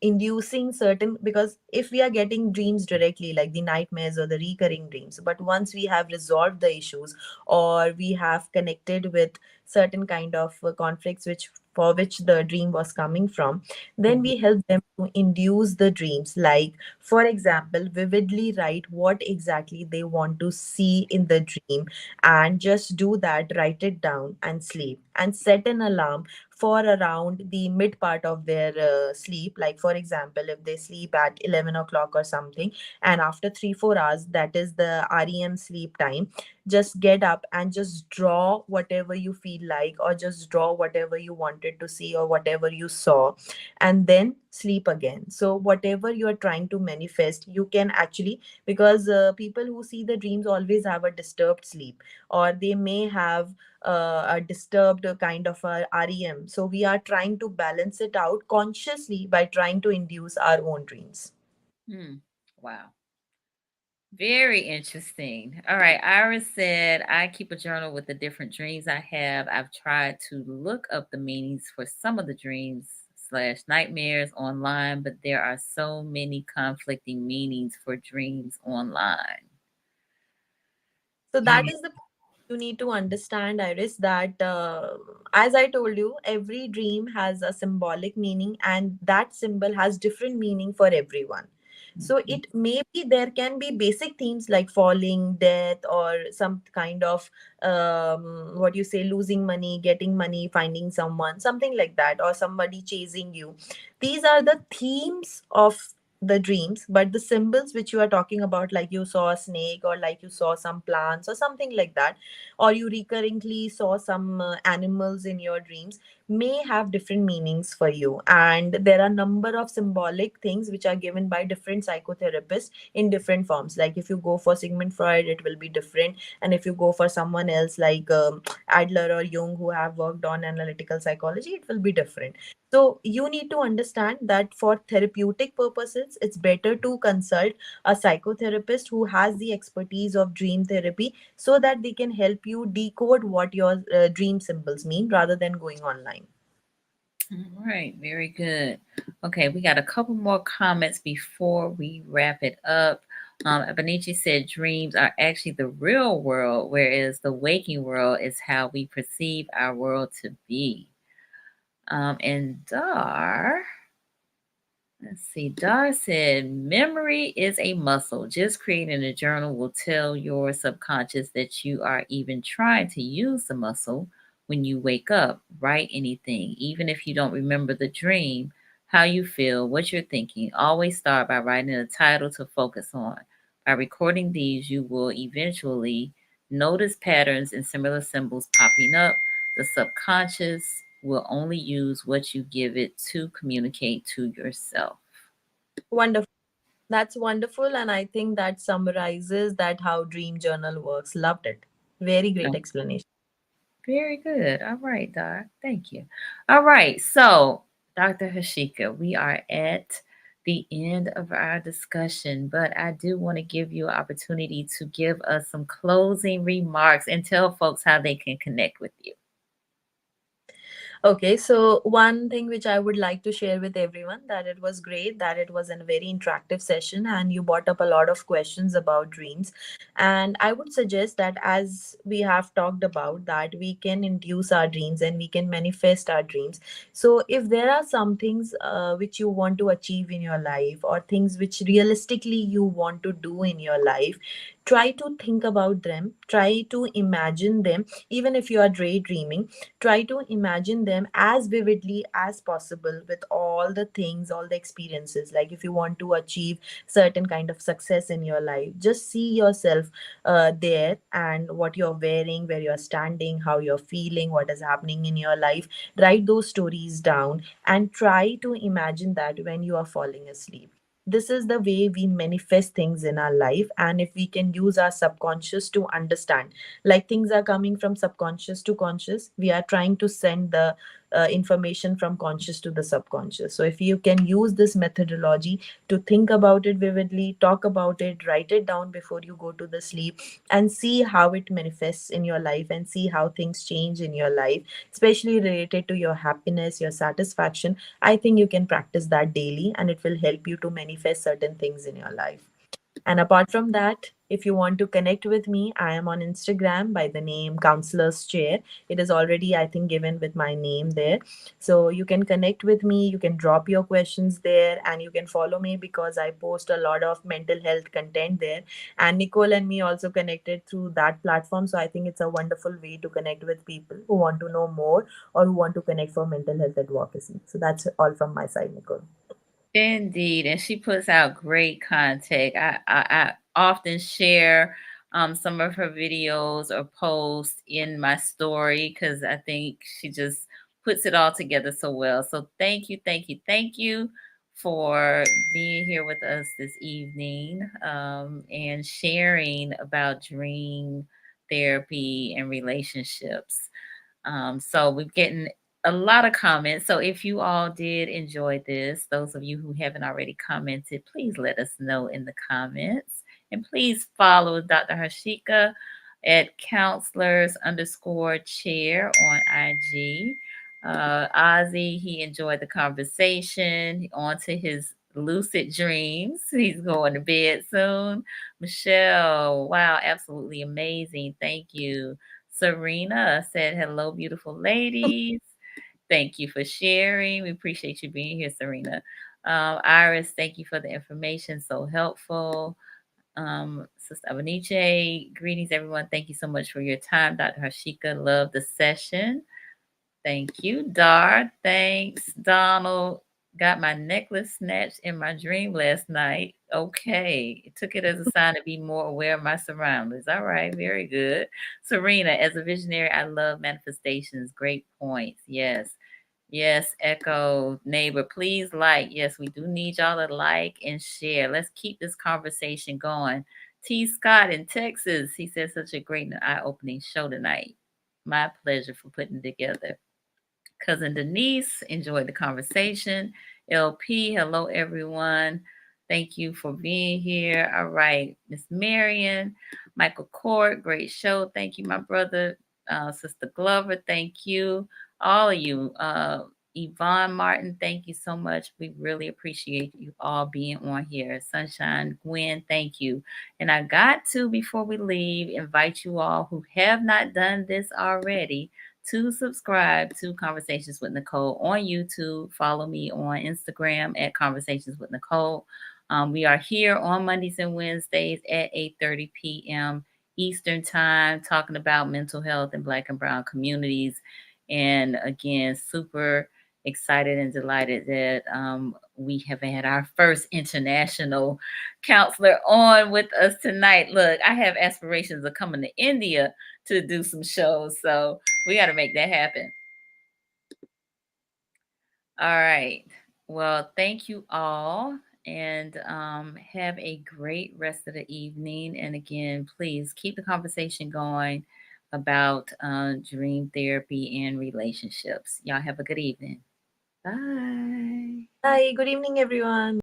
inducing certain, because if we are getting dreams directly like the nightmares or the recurring dreams, but once we have resolved the issues, or we have connected with certain kind of conflicts which for which the dream was coming from, then Mhm. we help them to induce the dreams, like for example, vividly write what exactly they want to see in the dream, and just do that, write it down and sleep, and set an alarm for around the mid part of their sleep. Like, for example, if they sleep at 11 o'clock or something, and after 3 4 hours, that is the REM sleep time, just get up and just draw whatever you feel like, or just draw whatever you wanted to see or whatever you saw, and then sleep again. So whatever you are trying to manifest, you can actually, because people who see the dreams always have a disturbed sleep, or they may have a disturbed kind of a REM. So we are trying to balance it out consciously by trying to induce our own dreams. Hmm. Wow. Very interesting. All right. Iris said, I keep a journal with the different dreams I have. I've tried to look up the meanings for some of the dreams slash nightmares online, but there are so many conflicting meanings for dreams online. So Yeah. that is the, you need to understand, Iris, that as I told you, every dream has a symbolic meaning, and that symbol has different meaning for everyone. So it may be, there can be basic themes like falling, death, or some kind of what you say, losing money, getting money, finding someone, something like that, or somebody chasing you. These are the themes of the dreams, but the symbols which you are talking about, like you saw a snake, or like you saw some plants or something like that, or you recurringly saw some animals in your dreams, may have different meanings for you, and there are number of symbolic things which are given by different psychotherapists in different forms. Like if you go for Sigmund Freud, it will be different, and if you go for someone else like Adler or Jung, who have worked on analytical psychology, it will be different. So you need to understand that for therapeutic purposes, it's better to consult a psychotherapist who has the expertise of dream therapy, so that they can help you decode what your dream symbols mean rather than going online. All right, very good. Okay, we got a couple more comments before we wrap it up. Abenichi said dreams are actually the real world, whereas the waking world is how we perceive our world to be. And Dar, let's see, Dar said memory is a muscle. Just creating a journal will tell your subconscious that you are even trying to use the muscle. When you wake up, write anything, even if you don't remember the dream, how you feel, what you're thinking. Always start by writing a title to focus on. By recording these, you will eventually notice patterns and similar symbols popping up. The subconscious will only use what you give it to communicate to yourself. Wonderful. That's wonderful, and I think that summarizes that how dream journal works. Loved it. Very great Oh, explanation. very good. All right, Doc. Thank you. All right. So, Dr. Hashika, we are at the end of our discussion, but I do want to give you an opportunity to give us some closing remarks and tell folks how they can connect with you. Okay, so one thing which I would like to share with everyone, that it was great, that it was a very interactive session and you brought up a lot of questions about dreams. And I would suggest that as we have talked about that we can induce our dreams and we can manifest our dreams. So if there are some things which you want to achieve in your life, or things which realistically you want to do in your life, try to think about them, try to imagine them. Even if you are daydreaming, try to imagine them as vividly as possible, with all the things, all the experiences. Like if you want to achieve certain kind of success in your life, just see yourself there, and what you're wearing, where you're standing, how you're feeling, what is happening in your life. Write those stories down and try to imagine that when you are falling asleep. This is the way we manifest things in our life, and if we can use our subconscious to understand, like things are coming from subconscious to conscious, we are trying to send the information from conscious to the subconscious. So if you can use this methodology to think about it vividly, talk about it, write it down before you go to the sleep, and see how it manifests in your life, and see how things change in your life, especially related to your happiness, your satisfaction, I think you can practice that daily, and it will help you to manifest certain things in your life. And apart from that, if you want to connect with me, I am on Instagram by the name Counselor's Chair. It is already, I think, given with my name there. So you can connect with me, you can drop your questions there, and you can follow me because I post a lot of mental health content there. And Nicole and me also connected through that platform. So I think it's a wonderful way to connect with people who want to know more, or who want to connect for mental health advocacy. So that's all from my side, Nicole. Indeed, and she puts out great content. I often share some of her videos or posts in my story because I think she just puts it all together so well. So thank you, thank you, thank you for being here with us this evening and sharing about dream therapy and relationships. So we're getting a lot of comments. So if you all did enjoy this, those of you who haven't already commented, please let us know in the comments. And please follow Dr. Harshika at counselors underscore chair on IG. Ozzy, he enjoyed the conversation. On to his lucid dreams. He's going to bed soon. Michelle, wow, absolutely amazing. Thank you. Serena said, hello, beautiful ladies. Thank you for sharing. We appreciate you being here, Serena. Iris, thank you for the information. So helpful. Sister Abaniche, greetings, everyone. Thank you so much for your time. Dr. Harshika, love the session. Thank you, Dar. Thanks, Donald. Got my necklace snatched in my dream last night. Okay. Took it as a sign to be more aware of my surroundings. All right. Very good. Serena, as a visionary, I love manifestations. Great points. Yes. Yes, Echo, neighbor, please like. Yes, we do need y'all to like and share. Let's keep this conversation going. T. Scott in Texas, he said such a great and eye-opening show tonight. My pleasure for putting it together. Cousin Denise, enjoyed the conversation. LP, hello everyone. Thank you for being here. All right, Miss Marion, Michael Court, great show. Thank you, my brother, Sister Glover. Thank you, all of you. Yvonne Martin, thank you so much. We really appreciate you all being on here. Sunshine, Gwen, thank you. And I got to, before we leave, invite you all who have not done this already to subscribe to Conversations with Nicole on YouTube. Follow me on Instagram at Conversations with Nicole. We are here on Mondays and Wednesdays at 8:30 p.m. Eastern Time, talking about mental health in Black and Brown communities. And again, super excited and delighted that we have had our first international counselor on with us tonight. Look, I have aspirations of coming to India to do some shows, so we got to make that happen. All right. Well, thank you all, and have a great rest of the evening. And again, please keep the conversation going about dream therapy and relationships. Y'all have a good evening. Bye. Bye. Good evening, everyone.